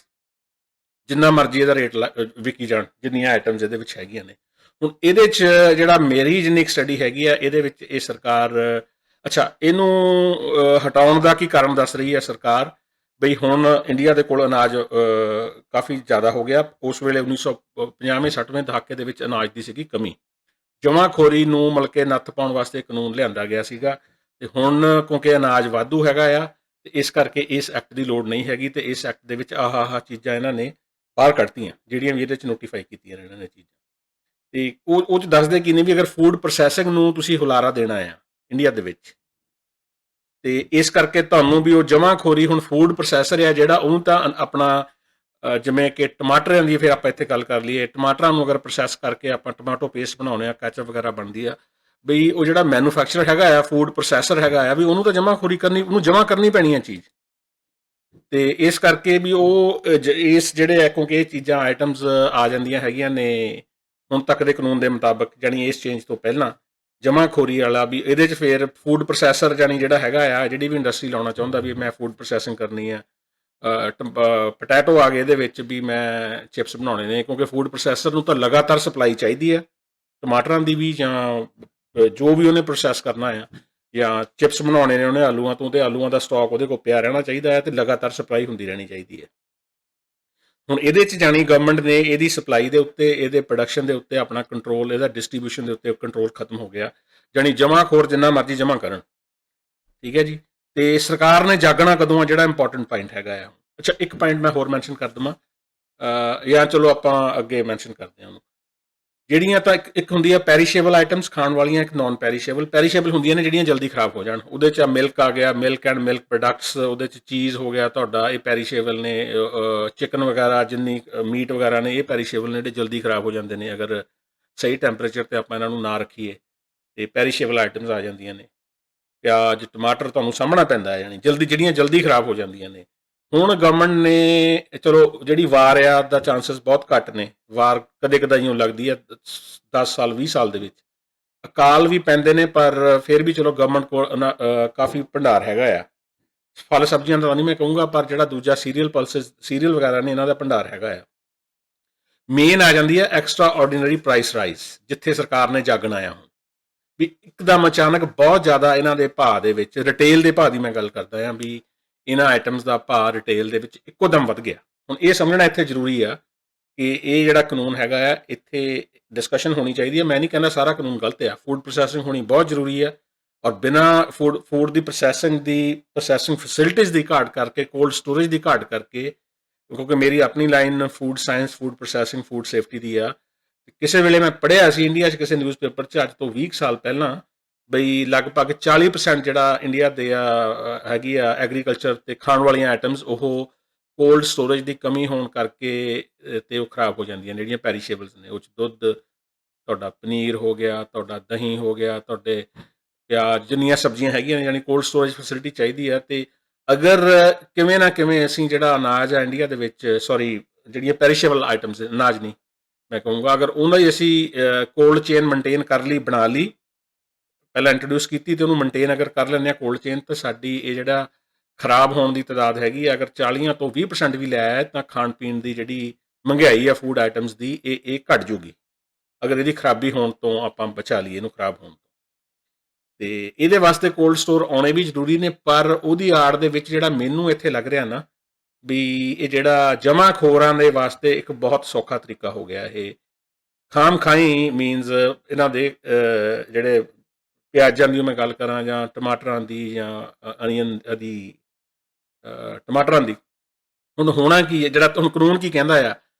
ਜਿੰਨਾ ਮਰਜ਼ੀ ਇਹਦਾ ਰੇਟ ਵਿਕੀ ਜਾਣ, ਜਿੰਨੀਆਂ ਆਈਟਮਸ ਇਹਦੇ ਵਿੱਚ ਹੈਗੀਆਂ ਨੇ। ਹੁਣ ਇਹਦੇ 'ਚ ਜਿਹੜਾ ਮੇਰੀ ਜਿੰਨੀ ਇੱਕ ਸਟੱਡੀ ਹੈਗੀ ਆ, ਇਹਦੇ ਵਿੱਚ ਇਹ ਸਰਕਾਰ ਅੱਛਾ ਇਹਨੂੰ ਹਟਾਉਣ ਦਾ ਕੀ ਕਾਰਨ ਦੱਸ ਰਹੀ ਹੈ ਸਰਕਾਰ, ਬਈ ਹੁਣ ਇੰਡੀਆ ਦੇ ਕੋਲ ਅਨਾਜ ਕਾਫੀ ਜ਼ਿਆਦਾ ਹੋ ਗਿਆ। ਉਸ ਵੇਲੇ 1950-60ਵੇਂ ਦਹਾਕੇ ਦੇ ਵਿੱਚ ਅਨਾਜ ਦੀ ਸੀਗੀ ਕਮੀ, ਜਮਾਖੋਰੀ ਨੂੰ ਮਤਲਬ ਕਿ ਨੱਥ ਪਾਉਣ ਵਾਸਤੇ ਕਾਨੂੰਨ ਲਿਆਂਦਾ ਗਿਆ ਸੀਗਾ, ਤੇ ਹੁਣ ਕਿਉਂਕਿ ਅਨਾਜ ਵਾਧੂ ਹੈਗਾ ਆ, ਤੇ ਇਸ ਕਰਕੇ ਇਸ ਐਕਟ ਦੀ ਲੋੜ ਨਹੀਂ ਹੈਗੀ, ਤੇ ਇਸ ਐਕਟ ਦੇ ਵਿੱਚ ਆਹ ਚੀਜ਼ਾਂ ਇਹਨਾਂ ਨੇ ਬਾਹਰ ਕੱਢਤੀਆਂ, ਜਿਹੜੀਆਂ ਵੀ ਇਹਦੇ 'ਚ ਨੋਟੀਫਾਈ ਕੀਤੀਆਂ ਨੇ ਇਹਨਾਂ ਨੇ ਚੀਜ਼ਾਂ। ਤੇ ਉਹ 'ਚ ਦੱਸਦੇ ਕੀ ਨੇ ਵੀ ਅਗਰ ਫੂਡ ਪ੍ਰੋਸੈਸਿੰਗ ਨੂੰ ਤੁਸੀਂ ਹੁਲਾਰਾ ਦੇਣਾ ਆ ਇੰਡੀਆ ਦੇ ਵਿੱਚ, ਤੇ ਇਸ ਕਰਕੇ ਤੁਹਾਨੂੰ ਵੀ ਉਹ ਜਮਾਖੋਰੀ, ਹੁਣ ਫੂਡ ਪ੍ਰੋਸੈਸਰ ਆ ਜਿਹੜਾ, ਉਹਨੂੰ ਤਾਂ ਆਪਣਾ ਜਿਵੇਂ ਕਿ ਟਮਾਟਰਾਂ ਦੀ ਫਿਰ ਆਪਾਂ ਇੱਥੇ ਗੱਲ ਕਰ ਲਈਏ, ਟਮਾਟਰਾਂ ਨੂੰ ਅਗਰ ਪ੍ਰੋਸੈਸ ਕਰਕੇ ਆਪਾਂ ਟਮਾਟੋ ਪੇਸਟ ਬਣਾਉਂਦੇ ਆ, ਕੈਚਅਪ ਵਗੈਰਾ ਬਣਦੀ ਆ, ਬਈ ਉਹ ਜਿਹੜਾ ਮੈਨੂਫੈਕਚਰ ਹੈਗਾ ਆ, ਫੂਡ ਪ੍ਰੋਸੈਸਰ ਹੈਗਾ ਆ, ਵੀ ਉਹਨੂੰ ਤਾਂ ਜਮਾਖੋਰੀ ਕਰਨੀ, ਉਹਨੂੰ ਜਮ੍ਹਾਂ ਕਰਨੀ ਪੈਣੀ ਹੈ ਚੀਜ਼। ਤੇ ਇਸ ਕਰਕੇ ਵੀ ਉਹ ਇਸ ਜਿਹੜੇ ਹੈ, ਕਿਉਂਕਿ ਇਹ ਚੀਜ਼ਾਂ ਆਈਟਮਸ ਆ ਜਾਂਦੀਆਂ ਹੈਗੀਆਂ ਨੇ ਹੁਣ ਤੱਕ ਦੇ ਕਾਨੂੰਨ ਦੇ ਮੁਤਾਬਕ, ਜਾਣੀ ਇਸ ਚੇਂਜ ਤੋਂ ਪਹਿਲਾਂ ਜਮਾਖੋਰੀ ਵਾਲਾ ਵੀ ਇਹਦੇ 'ਚ ਫਿਰ ਫੂਡ ਪ੍ਰੋਸੈਸਰ, ਜਾਣੀ ਜਿਹੜਾ ਹੈਗਾ ਆ, ਜਿਹੜੀ ਵੀ ਇੰਡਸਟਰੀ ਲਾਉਣਾ ਚਾਹੁੰਦਾ ਵੀ ਮੈਂ ਫੂਡ ਪ੍ਰੋਸੈਸਿੰਗ ਕਰਨੀ ਆ, ਪੋਟੈਟੋ ਆ ਗਏ ਇਹਦੇ ਵਿੱਚ ਵੀ ਮੈਂ ਚਿਪਸ ਬਣਾਉਣੇ ਨੇ, ਕਿਉਂਕਿ ਫੂਡ ਪ੍ਰੋਸੈਸਰ ਨੂੰ ਤਾਂ ਲਗਾਤਾਰ ਸਪਲਾਈ ਚਾਹੀਦੀ ਹੈ ਟਮਾਟਰਾਂ ਦੀ ਵੀ, ਜਾਂ ਜੋ ਵੀ ਉਹਨੇ ਪ੍ਰੋਸੈਸ ਕਰਨਾ ਆ, ਜਾਂ ਚਿਪਸ ਬਣਾਉਣੇ ਨੇ ਉਹਨੇ ਆਲੂਆਂ ਤੋਂ, ਤੇ ਆਲੂਆਂ ਦਾ ਸਟਾਕ ਉਹਦੇ ਕੋਲ ਪਿਆ ਰਹਿਣਾ ਚਾਹੀਦਾ ਹੈ, ਤੇ ਲਗਾਤਾਰ ਸਪਲਾਈ ਹੁੰਦੀ ਰਹਿਣੀ ਚਾਹੀਦੀ ਹੈ। ਹੁਣ ਇਹਦੇ 'ਚ ਜਾਣੀ ਗਵਰਨਮੈਂਟ ਨੇ ਇਹਦੀ ਸਪਲਾਈ ਦੇ ਉੱਤੇ, ਇਹਦੇ ਪ੍ਰੋਡਕਸ਼ਨ ਦੇ ਉੱਤੇ ਆਪਣਾ ਕੰਟਰੋਲ, ਇਹਦਾ ਡਿਸਟਰੀਬਿਊਸ਼ਨ ਦੇ ਉੱਤੇ ਕੰਟਰੋਲ ਖਤਮ ਹੋ ਗਿਆ, ਜਾਣੀ ਜਮਾਖੋਰ ਜਿੰਨਾ ਮਰਜ਼ੀ ਜਮ੍ਹਾਂ ਕਰਨ, ਠੀਕ ਹੈ ਜੀ। ਤੇ ਸਰਕਾਰ ਨੇ ਜਾਗਣਾ ਕਦੋਂ ਆ, ਜਿਹੜਾ ਇੰਪੋਰਟੈਂਟ ਪੁਆਇੰਟ ਹੈਗਾ ਆ। ਅੱਛਾ ਇੱਕ ਪੁਆਇੰਟ ਮੈਂ ਹੋਰ ਮੈਂਸ਼ਨ ਕਰ ਦੇਵਾਂ, ਜਾਂ ਚਲੋ ਆਪਾਂ ਅੱਗੇ ਮੈਂਸ਼ਨ ਕਰਦੇ ਹਾਂ ਉਹਨੂੰ, ਜਿਹੜੀਆਂ ਤਾਂ ਇੱਕ ਹੁੰਦੀ ਆ ਪੈਰੀਸ਼ੇਬਲ ਆਈਟਮਸ ਖਾਣ ਵਾਲੀਆਂ, ਇੱਕ ਨਾਨ ਪੈਰੀਸ਼ੇਬਲ। ਪੈਰੀਸ਼ੇਬਲ ਹੁੰਦੀਆਂ ਨੇ ਜਿਹੜੀਆਂ ਜਲਦੀ ਖਰਾਬ ਹੋ ਜਾਣ, ਉਹਦੇ 'ਚ ਮਿਲਕ ਆ ਗਿਆ, ਮਿਲਕ ਐਂਡ ਮਿਲਕ ਪ੍ਰੋਡਕਟਸ, ਉਹਦੇ 'ਚ ਚੀਜ਼ ਹੋ ਗਿਆ ਤੁਹਾਡਾ, ਇਹ ਪੈਰੀਸ਼ੇਬਲ ਨੇ, ਚਿਕਨ ਵਗੈਰਾ, ਜਿੰਨੀ ਮੀਟ ਵਗੈਰਾ ਨੇ, ਇਹ ਪੈਰੀਸ਼ੇਬਲ ਨੇ, ਜਿਹੜੇ ਜਲਦੀ ਖਰਾਬ ਹੋ ਜਾਂਦੇ ਨੇ ਅਗਰ ਸਹੀ ਟੈਂਪਰੇਚਰ 'ਤੇ ਆਪਾਂ ਇਹਨਾਂ ਨੂੰ ਨਾ ਰੱਖੀਏ, ਤੇ ਪੈਰੀਸ਼ੇਬਲ ਆਈਟਮਸ ਆ ਜਾਂਦੀਆਂ ਨੇ। ਪਿਆਜ਼, ਟਮਾਟਰ ਤੁਹਾਨੂੰ ਸਾਂਭਣਾ ਪੈਂਦਾ ਹੈ, ਯਾਨੀ ਜਿਹੜੀਆਂ ਜਲਦੀ ਖਰਾਬ ਹੋ ਜਾਂਦੀਆਂ ਨੇ। ਹੁਣ ਗਵਰਨਮੈਂਟ ਨੇ, ਚਲੋ ਜਿਹੜੀ ਵਾਰ ਆ ਦਾ ਚਾਂਸਸ ਬਹੁਤ ਘੱਟ ਨੇ, ਵਾਰ ਕਦੇ ਕਦਾਈਓ ਲੱਗਦੀ ਹੈ 10 ਸਾਲ 20 ਸਾਲ ਦੇ ਵਿੱਚ, ਅਕਾਲ ਵੀ ਪੈਂਦੇ ਨੇ, ਪਰ ਫਿਰ ਵੀ ਚਲੋ ਗਵਰਨਮੈਂਟ ਕੋਲ ਕਾਫੀ ਭੰਡਾਰ ਹੈਗਾ ਆ, ਫਲ ਸਬਜ਼ੀਆਂ ਦਾ ਨਹੀਂ ਮੈਂ ਕਹੂੰਗਾ, ਪਰ ਜਿਹੜਾ ਦੂਜਾ ਸੀਰੀਅਲ ਵਗੈਰਾ ਨੇ, ਇਹਨਾਂ ਦਾ ਭੰਡਾਰ ਹੈਗਾ ਆ। ਮੇਨ ਆ ਜਾਂਦੀ ਹੈ ਐਕਸਟਰਾ ਆਰਡੀਨਰੀ ਪ੍ਰਾਈਸ ਰਾਈਜ਼, ਜਿੱਥੇ ਸਰਕਾਰ ਨੇ ਜਾਗਣਾ ਆ ਹੁਣ, ਵੀ ਇੱਕਦਮ ਅਚਾਨਕ ਬਹੁਤ ਜ਼ਿਆਦਾ ਇਹਨਾਂ ਦੇ ਭਾਅ ਦੇ ਵਿੱਚ, ਰਿਟੇਲ ਦੇ ਭਾਅ ਦੀ ਮੈਂ ਗੱਲ ਕਰਦਾ ਹਾਂ, ਵੀ ਇਹਨਾਂ ਆਈਟਮਸ ਦਾ ਭਾਅ ਰਿਟੇਲ ਦੇ ਵਿੱਚ ਇੱਕੋ ਦਮ ਵੱਧ ਗਿਆ। ਹੁਣ ਇਹ ਸਮਝਣਾ ਇੱਥੇ ਜ਼ਰੂਰੀ ਆ ਕਿ ਇਹ ਜਿਹੜਾ ਕਾਨੂੰਨ ਹੈਗਾ ਆ, ਇੱਥੇ ਡਿਸਕਸ਼ਨ ਹੋਣੀ ਚਾਹੀਦੀ ਹੈ। ਮੈਂ ਨਹੀਂ ਕਹਿੰਦਾ ਸਾਰਾ ਕਾਨੂੰਨ ਗਲਤ ਆ, ਫੂਡ ਪ੍ਰੋਸੈਸਿੰਗ ਹੋਣੀ ਬਹੁਤ ਜ਼ਰੂਰੀ ਆ, ਔਰ ਬਿਨਾਂ ਫੂਡ ਦੀ ਪ੍ਰੋਸੈਸਿੰਗ ਫੈਸਿਲਿਟੀਜ਼ ਦੀ ਘਾਟ ਕਰਕੇ, ਕੋਲਡ ਸਟੋਰੇਜ ਦੀ ਘਾਟ ਕਰਕੇ, ਕਿਉਂਕਿ ਮੇਰੀ ਆਪਣੀ line food science, food processing, food safety ਦੀ ਆ। ਕਿਸੇ ਵੇਲੇ ਮੈਂ ਪੜ੍ਹਿਆ ਸੀ ਇੰਡੀਆ 'ਚ ਕਿਸੇ ਨਿਊਜ਼ਪੇਪਰ 'ਚ, ਅੱਜ ਤੋਂ 20 ਸਾਲ ਪਹਿਲਾਂ, ਬਈ ਲਗਭਗ 40% ਜਿਹੜਾ ਇੰਡੀਆ ਦੇ ਹੈਗੀ ਆ ਐਗਰੀਕਲਚਰ ਤੇ ਖਾਣ ਵਾਲੀਆਂ ਆਈਟਮਸ, ਉਹ ਕੋਲਡ ਸਟੋਰੇਜ ਦੀ ਕਮੀ ਹੋਣ ਕਰਕੇ ਤੇ ਉਹ ਖਰਾਬ ਹੋ ਜਾਂਦੀਆਂ ਨੇ, ਜਿਹੜੀਆਂ ਪੈਰੀਸ਼ੇਬਲਸ ਨੇ। ਉਹ 'ਚ ਦੁੱਧ ਤੁਹਾਡਾ, ਪਨੀਰ ਹੋ ਗਿਆ ਤੁਹਾਡਾ, ਦਹੀਂ ਹੋ ਗਿਆ ਤੁਹਾਡੇ, ਪਿਆਜ਼, ਜਿੰਨੀਆਂ ਸਬਜ਼ੀਆਂ ਹੈਗੀਆਂ ਨੇ, ਯਾਨੀ ਕੋਲਡ ਸਟੋਰੇਜ ਫੈਸਿਲਿਟੀ ਚਾਹੀਦੀ ਹੈ। ਤੇ ਅਗਰ ਕਿਵੇਂ ਨਾ ਕਿਵੇਂ ਅਸੀਂ ਜਿਹੜਾ ਅਨਾਜ ਆ ਇੰਡੀਆ ਦੇ ਵਿੱਚ, ਸੌਰੀ ਜਿਹੜੀਆਂ ਪੈਰੀਸ਼ੇਬਲ ਆਈਟਮਸ, ਅਨਾਜ ਨਹੀਂ ਮੈਂ ਕਹੂੰਗਾ, ਅਗਰ ਉਹਨਾਂ ਦੀ ਅਸੀਂ ਕੋਲਡ ਚੇਨ ਮੇਨਟੇਨ ਕਰ ਲਈ, ਬਣਾ ਲਈ, ਪਹਿਲਾਂ ਇੰਟਰੋਡਿਊਸ ਕੀਤੀ, ਤੇ ਉਹਨੂੰ ਮੇਨਟੇਨ ਅਗਰ ਕਰ ਲੈਂਦੇ ਹਾਂ ਕੋਲਡ ਚੇਨ, ਤਾਂ ਸਾਡੀ ਇਹ ਜਿਹੜਾ ਖਰਾਬ ਹੋਣ ਦੀ ਤਾਦਾਦ ਹੈਗੀ ਆ, ਅਗਰ 40 ਤੋਂ 20% ਵੀ ਲੈ ਆਏ, ਤਾਂ ਖਾਣ ਪੀਣ ਦੀ ਜਿਹੜੀ ਮਹਿੰਗਾਈ ਆ ਫੂਡ ਆਈਟਮਸ ਦੀ, ਇਹ ਘਟ ਜੂਗੀ, ਅਗਰ ਇਹਦੀ ਖਰਾਬੀ ਹੋਣ ਤੋਂ ਆਪਾਂ ਬਚਾ ਲਈਏ, ਇਹਨੂੰ ਖਰਾਬ ਹੋਣ ਤੋਂ। ਤੇ ਇਹਦੇ ਵਾਸਤੇ ਕੋਲਡ ਸਟੋਰ ਆਉਣੇ ਵੀ ਜ਼ਰੂਰੀ ਨੇ, ਪਰ ਉਹਦੀ ਆੜ ਦੇ ਵਿੱਚ ਜਿਹੜਾ ਮੈਨੂੰ ਇੱਥੇ ਲੱਗ ਰਿਹਾ ਨਾ, ਵੀ ਇਹ ਜਿਹੜਾ ਜਮਾਖੋਰਾਂ ਦੇ ਵਾਸਤੇ ਇੱਕ ਬਹੁਤ ਸੌਖਾ ਤਰੀਕਾ ਹੋ ਗਿਆ ਇਹ। ਖਾਮ ਖਾਈ ਮੀਨਸ ਇਹਨਾਂ ਦੇ ਜਿਹੜੇ ਪਿਆਜ਼ਾਂ ਦੀ ਮੈਂ ਗੱਲ ਕਰਾਂ, ਜਾਂ ਟਮਾਟਰਾਂ ਦੀ, ਜਾਂ ਅਨੀਅਨ ਦੀ, ਟਮਾਟਰਾਂ ਦੀ। ਹੁਣ ਹੋਣਾ ਕੀ ਹੈ, ਜਿਹੜਾ ਤੁਹਾਨੂੰ ਕਾਨੂੰਨ ਕੀ ਕਹਿੰਦਾ ਆ,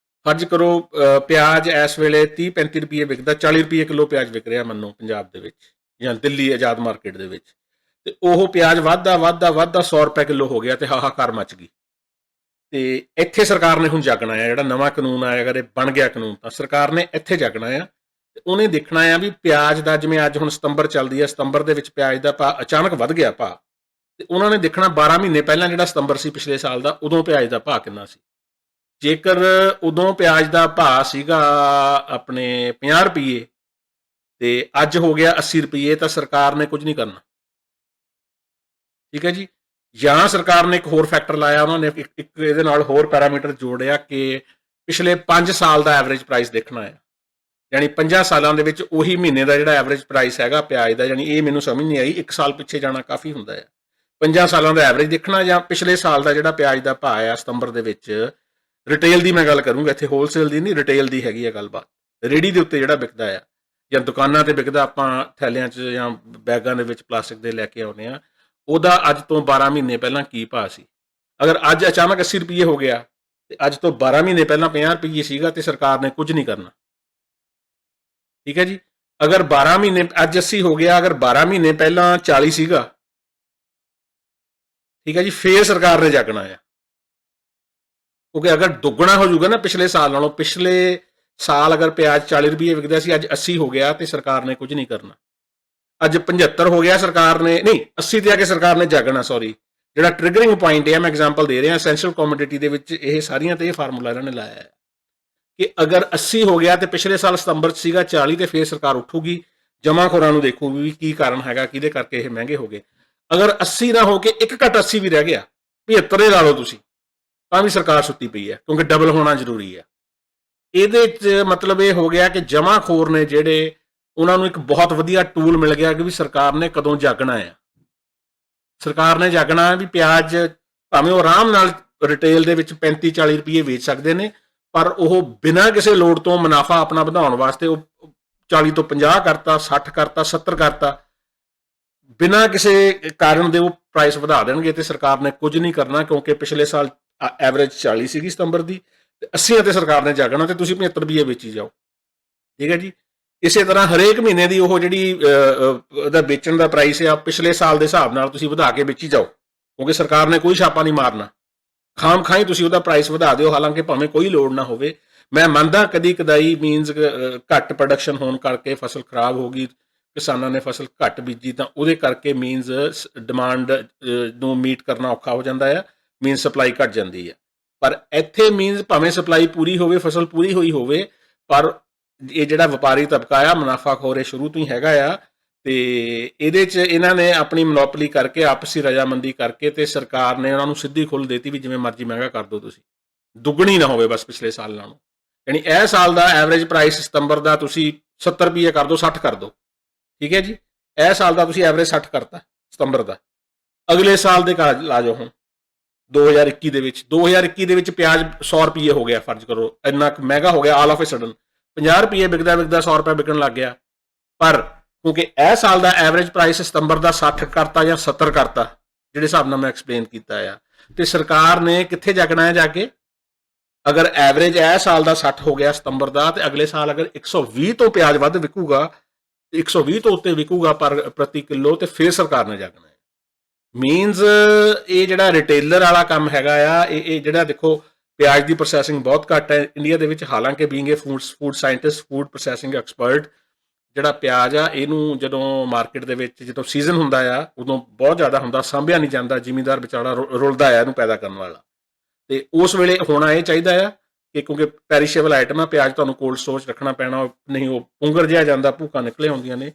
ਫਰਜ਼ ਕਰੋ ਪਿਆਜ਼ ਇਸ ਵੇਲੇ 30-35 ਰੁਪਏ ਵਿਕਦਾ, 40 ਰੁਪਏ ਕਿਲੋ ਪਿਆਜ਼ ਵਿਕ ਰਿਹਾ ਮੰਨੋ ਪੰਜਾਬ ਦੇ ਵਿੱਚ ਜਾਂ ਦਿੱਲੀ ਆਜ਼ਾਦ ਮਾਰਕੀਟ ਦੇ ਵਿੱਚ, ਤੇ ਉਹ ਪਿਆਜ਼ ਵੱਧਦਾ ਵੱਧਦਾ ਵੱਧਦਾ 100 ਰੁਪਏ ਕਿਲੋ ਹੋ ਗਿਆ ਤੇ ਹਾਹਾਕਾਰ ਮਚ ਗਈ। ਤੇ ਇੱਥੇ ਸਰਕਾਰ ਨੇ ਹੁਣ ਜਾਗਣਾ ਆ, ਜਿਹੜਾ ਨਵਾਂ ਕਾਨੂੰਨ ਆਇਆ, ਅਗਰ ਇਹ ਬਣ ਗਿਆ ਕਾਨੂੰਨ ਤਾਂ ਸਰਕਾਰ ਨੇ ਇੱਥੇ ਜਾਗਣਾ ਆ ਤੇ ਉਹਨੇ ਦੇਖਣਾ ਆ ਵੀ ਪਿਆਜ਼ ਦਾ, ਜਿਵੇਂ ਅੱਜ ਹੁਣ ਸਤੰਬਰ ਚੱਲਦੀ ਹੈ, ਸਤੰਬਰ ਦੇ ਵਿੱਚ ਪਿਆਜ਼ ਦਾ ਭਾਅ ਅਚਾਨਕ ਵੱਧ ਗਿਆ ਭਾਅ, ਤੇ ਉਹਨਾਂ ਨੇ ਦੇਖਣਾ 12 ਮਹੀਨੇ ਪਹਿਲਾਂ ਜਿਹੜਾ ਸਤੰਬਰ ਸੀ ਪਿਛਲੇ ਸਾਲ ਦਾ, ਉਦੋਂ ਪਿਆਜ਼ ਦਾ ਭਾਅ ਕਿੰਨਾ ਸੀ। ਜੇਕਰ ਉਦੋਂ ਪਿਆਜ਼ ਦਾ ਭਾਅ ਸੀਗਾ ਆਪਣੇ 50 ਰੁਪਏ ਤੇ ਅੱਜ ਹੋ ਗਿਆ 80 ਰੁਪਏ, ਤਾਂ ਸਰਕਾਰ ਨੇ ਕੁਝ ਨਹੀਂ ਕਰਨਾ। ਠੀਕ ਹੈ ਜੀ। ਜਾਂ ਸਰਕਾਰ ਨੇ ਇੱਕ ਹੋਰ ਫੈਕਟਰ ਲਾਇਆ, ਉਹਨਾਂ ਨੇ ਇੱਕ ਇਹਦੇ ਨਾਲ ਹੋਰ ਪੈਰਾਮੀਟਰ ਜੋੜਿਆ ਕਿ ਪਿਛਲੇ 5 ਸਾਲ ਦਾ ਐਵਰੇਜ ਪ੍ਰਾਈਸ ਦੇਖਣਾ ਹੈ, ਯਾਨੀ 50 ਸਾਲਾਂ ਦੇ ਵਿੱਚ ਉਹੀ ਮਹੀਨੇ ਦਾ ਜਿਹੜਾ ਐਵਰੇਜ ਪ੍ਰਾਈਸ ਹੈਗਾ ਪਿਆਜ਼ ਦਾ, ਯਾਨੀ ਇਹ ਮੈਨੂੰ ਸਮਝ ਨਹੀਂ ਆਈ, 1 ਸਾਲ ਪਿੱਛੇ ਜਾਣਾ ਕਾਫੀ ਹੁੰਦਾ ਹੈ। 50 ਸਾਲਾਂ ਦਾ ਐਵਰੇਜ ਦੇਖਣਾ, ਜਾਂ ਪਿਛਲੇ ਸਾਲ ਦਾ ਜਿਹੜਾ ਪਿਆਜ਼ ਦਾ ਭਾਅ ਆ ਸਤੰਬਰ ਦੇ ਵਿੱਚ, ਰਿਟੇਲ ਦੀ ਮੈਂ ਗੱਲ ਕਰੂੰਗਾ ਇੱਥੇ, ਹੋਲਸੇਲ ਦੀ ਨਹੀਂ, ਰਿਟੇਲ ਦੀ ਹੈਗੀ ਆ ਗੱਲਬਾਤ, ਰੇਹੜੀ ਦੇ ਉੱਤੇ ਜਿਹੜਾ ਵਿਕਦਾ ਆ ਜਾਂ ਦੁਕਾਨਾਂ ਤੇ ਵਿਕਦਾ, ਆਪਾਂ ਥੈਲਿਆਂ 'ਚ ਜਾਂ ਬੈਗਾਂ ਦੇ ਵਿੱਚ ਪਲਾਸਟਿਕ ਦੇ ਲੈ ਕੇ ਆਉਂਦੇ ਆ, ਉਹਦਾ ਅੱਜ ਤੋਂ 12 ਮਹੀਨੇ ਪਹਿਲਾਂ ਕੀ ਭਾਅ ਸੀ। ਅਗਰ ਅੱਜ ਅਚਾਨਕ 80 ਰੁਪਏ ਹੋ ਗਿਆ ਤੇ ਅੱਜ ਤੋਂ 12 ਮਹੀਨੇ ਪਹਿਲਾਂ 50 ਰੁਪਏ ਸੀਗਾ, ਤੇ ਸਰਕਾਰ ਨੇ ਕੁਝ ਨਹੀਂ ਕਰਨਾ। ਠੀਕ ਹੈ ਜੀ। ਅਗਰ 12 ਮਹੀਨੇ ਅੱਜ 80 ਹੋ ਗਿਆ, ਅਗਰ 12 ਮਹੀਨੇ ਪਹਿਲਾਂ 40 ਸੀਗਾ, ਠੀਕ ਹੈ ਜੀ, ਫੇਰ ਸਰਕਾਰ ਨੇ ਜਾਗਣਾ ਆ, ਕਿਉਂਕਿ ਅਗਰ ਦੁੱਗਣਾ ਹੋ ਜਾਊਗਾ ਨਾ ਪਿਛਲੇ ਸਾਲ ਨਾਲੋਂ, ਪਿਛਲੇ ਸਾਲ ਅਗਰ ਪਿਆਜ਼ 40 ਰੁਪਏ ਵਿਕਦਾ ਸੀ, ਅੱਜ 80 ਹੋ ਗਿਆ ਤੇ ਸਰਕਾਰ ਨੇ ਕੁਝ ਨਹੀਂ ਕਰਨਾ। ਅੱਜ 75 ਹੋ ਗਿਆ, ਸਰਕਾਰ ਨੇ ਨਹੀਂ, 80 ਤੇ ਆ ਕੇ ਸਰਕਾਰ ਨੇ ਜਾਗਣਾ। ਸੌਰੀ, ਜਿਹੜਾ ਟ੍ਰਿਗਰਿੰਗ ਪੁਆਇੰਟ ਹੈ, ਮੈਂ ਐਗਜ਼ਾਮਪਲ ਦੇ ਰਿਹਾ, ਐਸੈਂਸ਼ੀਅਲ ਕਮੋਡਿਟੀ ਦੇ ਵਿੱਚ ਇਹ ਸਾਰੀਆਂ ਤੇ ਇਹ ਫਾਰਮੂਲਾ ਇਹਨਾਂ ਨੇ ਲਾਇਆ ਹੈ ਕਿ ਅਗਰ 80 ਹੋ ਗਿਆ ਤੇ ਪਿਛਲੇ ਸਾਲ ਸਤੰਬਰ 'ਚ ਸੀਗਾ 40, ਤੇ ਫੇਰ ਸਰਕਾਰ ਉੱਠੂਗੀ, ਜਮਾਖੋਰਾਂ ਨੂੰ ਦੇਖੂਗੀ ਵੀ ਕੀ ਕਾਰਨ ਹੈਗਾ, ਕਿਹਦੇ ਕਰਕੇ ਇਹ ਮਹਿੰਗੇ ਹੋ ਗਏ। ਅਗਰ 80 ਨਾ ਹੋ ਕੇ ਇੱਕ ਘੱਟ 80 ਵੀ ਰਹਿ ਗਿਆ, 75 ਲਾ ਲਓ ਤੁਸੀਂ, ਤਾਂ ਵੀ ਸਰਕਾਰ ਸੁੱਤੀ ਪਈ ਹੈ, ਕਿਉਂਕਿ ਡਬਲ ਹੋਣਾ ਜ਼ਰੂਰੀ ਹੈ। ਇਹਦੇ 'ਚ ਮਤਲਬ ਇਹ ਹੋ ਗਿਆ ਕਿ ਜਮਾਖੋਰ ਨੇ ਜਿਹੜੇ, ਉਹਨਾਂ ਨੂੰ ਇੱਕ ਬਹੁਤ ਵਧੀਆ ਟੂਲ ਮਿਲ ਗਿਆ ਕਿ ਵੀ ਸਰਕਾਰ ਨੇ ਕਦੋਂ ਜਾਗਣਾ ਆ। ਸਰਕਾਰ ਨੇ ਜਾਗਣਾ ਵੀ ਪਿਆਜ਼ ਭਾਵੇਂ ਉਹ ਆਰਾਮ ਨਾਲ ਰਿਟੇਲ ਦੇ ਵਿੱਚ 35-40 ਰੁਪਏ ਵੇਚ ਸਕਦੇ ਨੇ, ਪਰ ਉਹ ਬਿਨਾਂ ਕਿਸੇ ਲੋੜ ਤੋਂ ਮੁਨਾਫਾ ਆਪਣਾ ਵਧਾਉਣ ਵਾਸਤੇ ਉਹ 40 ਤੋਂ 50 ਕਰਤਾ, 60 ਕਰਤਾ, 70 ਕਰਤਾ, ਬਿਨਾਂ ਕਿਸੇ ਕਾਰਨ ਦੇ ਉਹ ਪ੍ਰਾਈਸ ਵਧਾ ਦੇਣਗੇ ਤੇ ਸਰਕਾਰ ਨੇ ਕੁਝ ਨਹੀਂ ਕਰਨਾ, ਕਿਉਂਕਿ ਪਿਛਲੇ ਸਾਲ ਐਵਰੇਜ 40 ਸੀਗੀ ਸਤੰਬਰ ਦੀ, ਤੇ 80 ਤੇ ਸਰਕਾਰ ਨੇ ਜਾਗਣਾ ਤੇ ਤੁਸੀਂ 75 ਰੁਪਏ ਵੇਚੀ ਜਾਓ। ਠੀਕ ਹੈ ਜੀ। ਇਸੇ ਤਰ੍ਹਾਂ ਹਰੇਕ ਮਹੀਨੇ ਦੀ ਉਹ ਜਿਹੜੀ ਉਹਦਾ ਵੇਚਣ ਦਾ ਪ੍ਰਾਈਸ ਆ, ਪਿਛਲੇ ਸਾਲ ਦੇ ਹਿਸਾਬ ਨਾਲ ਤੁਸੀਂ ਵਧਾ ਕੇ ਵੇਚੀ ਜਾਓ, ਕਿਉਂਕਿ ਸਰਕਾਰ ਨੇ ਕੋਈ ਛਾਪਾ ਨਹੀਂ ਮਾਰਨਾ। ਖਾਮ ਖਾਈ ਤੁਸੀਂ ਉਹਦਾ ਪ੍ਰਾਈਸ ਵਧਾ ਦਿਓ, ਹਾਲਾਂਕਿ ਭਾਵੇਂ ਕੋਈ ਲੋੜ ਨਾ ਹੋਵੇ। ਮੈਂ ਮੰਨਦਾ ਕਦੀ ਕਦਾਈ ਮੀਨਸ ਘੱਟ ਪ੍ਰੋਡਕਸ਼ਨ ਹੋਣ ਕਰਕੇ ਫਸਲ ਖਰਾਬ ਹੋ ਗਈ, ਕਿਸਾਨਾਂ ਨੇ ਫਸਲ ਘੱਟ ਬੀਜੀ, ਤਾਂ ਉਹਦੇ ਕਰਕੇ ਮੀਨਸ ਡਿਮਾਂਡ ਨੂੰ ਮੀਟ ਕਰਨਾ ਔਖਾ ਹੋ ਜਾਂਦਾ ਆ, ਮੀਨਸ ਸਪਲਾਈ ਘੱਟ ਜਾਂਦੀ ਹੈ। ਪਰ ਇੱਥੇ ਮੀਨਸ ਭਾਵੇਂ ਸਪਲਾਈ ਪੂਰੀ ਹੋਵੇ, ਫਸਲ ਪੂਰੀ ਹੋਈ ਹੋਵੇ, ਪਰ ਇਹ ਜਿਹੜਾ ਵਪਾਰੀ ਤਬਕਾ ਆ ਮੁਨਾਫਾਖੋਰ ਸ਼ੁਰੂ ਤੋਂ ਹੀ ਹੈਗਾ ਆ, ਤੇ ਇਹਦੇ 'ਚ ਇਹਨਾਂ ਨੇ ਆਪਣੀ ਮਨੋਪਲੀ ਕਰਕੇ, ਆਪਸੀ ਰਜਾਮੰਦੀ ਕਰਕੇ, ਤੇ ਸਰਕਾਰ ਨੇ ਉਹਨਾਂ ਨੂੰ ਸਿੱਧੀ ਖੁੱਲ੍ਹ ਦੇਤੀ ਵੀ ਜਿਵੇਂ ਮਰਜ਼ੀ ਮਹਿੰਗਾ ਕਰ ਦਿਓ, ਤੁਸੀਂ ਦੁੱਗਣੀ ਨਾ ਹੋਵੇ ਬਸ ਪਿਛਲੇ ਸਾਲ ਨਾਲੋਂ। ਯਾਨੀ ਇਹ ਸਾਲ ਦਾ ਐਵਰੇਜ ਪ੍ਰਾਈਸ ਸਤੰਬਰ ਦਾ ਤੁਸੀਂ 70 ਰੁਪਏ ਕਰ ਦਿਓ, 60 ਕਰ ਦਿਓ। ਠੀਕ ਹੈ ਜੀ। ਇਹ ਸਾਲ ਦਾ ਤੁਸੀਂ ਐਵਰੇਜ 60 ਕਰਤਾ ਸਤੰਬਰ ਦਾ, ਅਗਲੇ ਸਾਲ ਦੇ ਲਾ ਜਾਓ ਹੁਣ 2021 ਦੇ ਵਿੱਚ। 2021 ਦੇ ਵਿੱਚ ਪਿਆਜ਼ 100 ਰੁਪਏ ਹੋ ਗਿਆ, ਫਰਜ਼ ਕਰੋ ਇੰਨਾ ਮਹਿੰਗਾ ਹੋ ਗਿਆ ਆਲ ਆਫ ਏ ਸਡਨ, 50 ਰੁਪਏ ਵਿਕਦਾ ਵਿਕਦਾ 100 ਰੁਪਏ ਵਿਕਣ ਲੱਗ ਗਿਆ। ਪਰ ਕਿਉਂਕਿ ਇਹ ਸਾਲ ਦਾ ਐਵਰੇਜ ਪ੍ਰਾਈਸ ਸਤੰਬਰ ਦਾ 60 ਕਰਤਾ ਜਾਂ 70 ਕਰਤਾ, ਜਿਹੜੇ ਹਿਸਾਬ ਨਾਲ ਮੈਂ ਐਕਸਪਲੇਨ ਕੀਤਾ ਆ, ਤੇ ਸਰਕਾਰ ਨੇ ਕਿੱਥੇ ਜਾਗਣਾ ਹੈ ਜਾ ਕੇ, ਅਗਰ ਐਵਰੇਜ ਇਹ ਸਾਲ ਦਾ 60 ਹੋ ਗਿਆ ਸਤੰਬਰ ਦਾ, ਤੇ ਅਗਲੇ ਸਾਲ ਅਗਰ 120 ਤੋਂ ਪਿਆਜ਼ ਵੱਧ ਵਿਕੂਗਾ, 120 ਤੋਂ ਉੱਤੇ ਵਿਕੂਗਾ ਪ੍ਰਤੀ ਕਿਲੋ, ਤੇ ਫਿਰ ਸਰਕਾਰ ਨੇ ਜਾਗਣਾ ਹੈ। ਮੀਨਸ ਇਹ ਜਿਹੜਾ ਰਿਟੇਲਰ ਵਾਲਾ ਕੰਮ ਹੈਗਾ ਆ, ਇਹ ਜਿਹੜਾ ਦੇਖੋ ਪਿਆਜ਼ ਦੀ ਪ੍ਰੋਸੈਸਿੰਗ ਬਹੁਤ ਘੱਟ ਹੈ ਇੰਡੀਆ ਦੇ ਵਿੱਚ, ਹਾਲਾਂਕਿ being a food scientist, food processing expert, ਜਿਹੜਾ ਪਿਆਜ਼ ਆ ਇਹਨੂੰ ਜਦੋਂ ਮਾਰਕੀਟ ਦੇ ਵਿੱਚ ਜਦੋਂ ਸੀਜ਼ਨ ਹੁੰਦਾ ਆ ਉਦੋਂ ਬਹੁਤ ਜ਼ਿਆਦਾ ਹੁੰਦਾ, ਸਾਂਭਿਆ ਨਹੀਂ ਜਾਂਦਾ, ਜ਼ਿਮੀਂਦਾਰ ਵਿਚਾਰਾ ਰੁਲਦਾ ਆ ਇਹਨੂੰ ਪੈਦਾ ਕਰਨ ਵਾਲਾ, ਤੇ ਉਸ ਵੇਲੇ ਹੋਣਾ ਇਹ ਚਾਹੀਦਾ ਆ ਕਿ ਕਿਉਂਕਿ ਪੈਰੀਸ਼ੇਬਲ ਆਈਟਮ ਆ, ਪਿਆਜ਼ ਤੁਹਾਨੂੰ ਕੋਲਡ ਸਟੋਰ 'ਚ ਰੱਖਣਾ ਪੈਣਾ, ਨਹੀਂ ਉਹ ਪੁੰਗਰ ਜਿਹਾ ਜਾਂਦਾ, ਭੂਕਾਂ ਨਿਕਲੇ ਹੁੰਦੀਆਂ ਨੇ,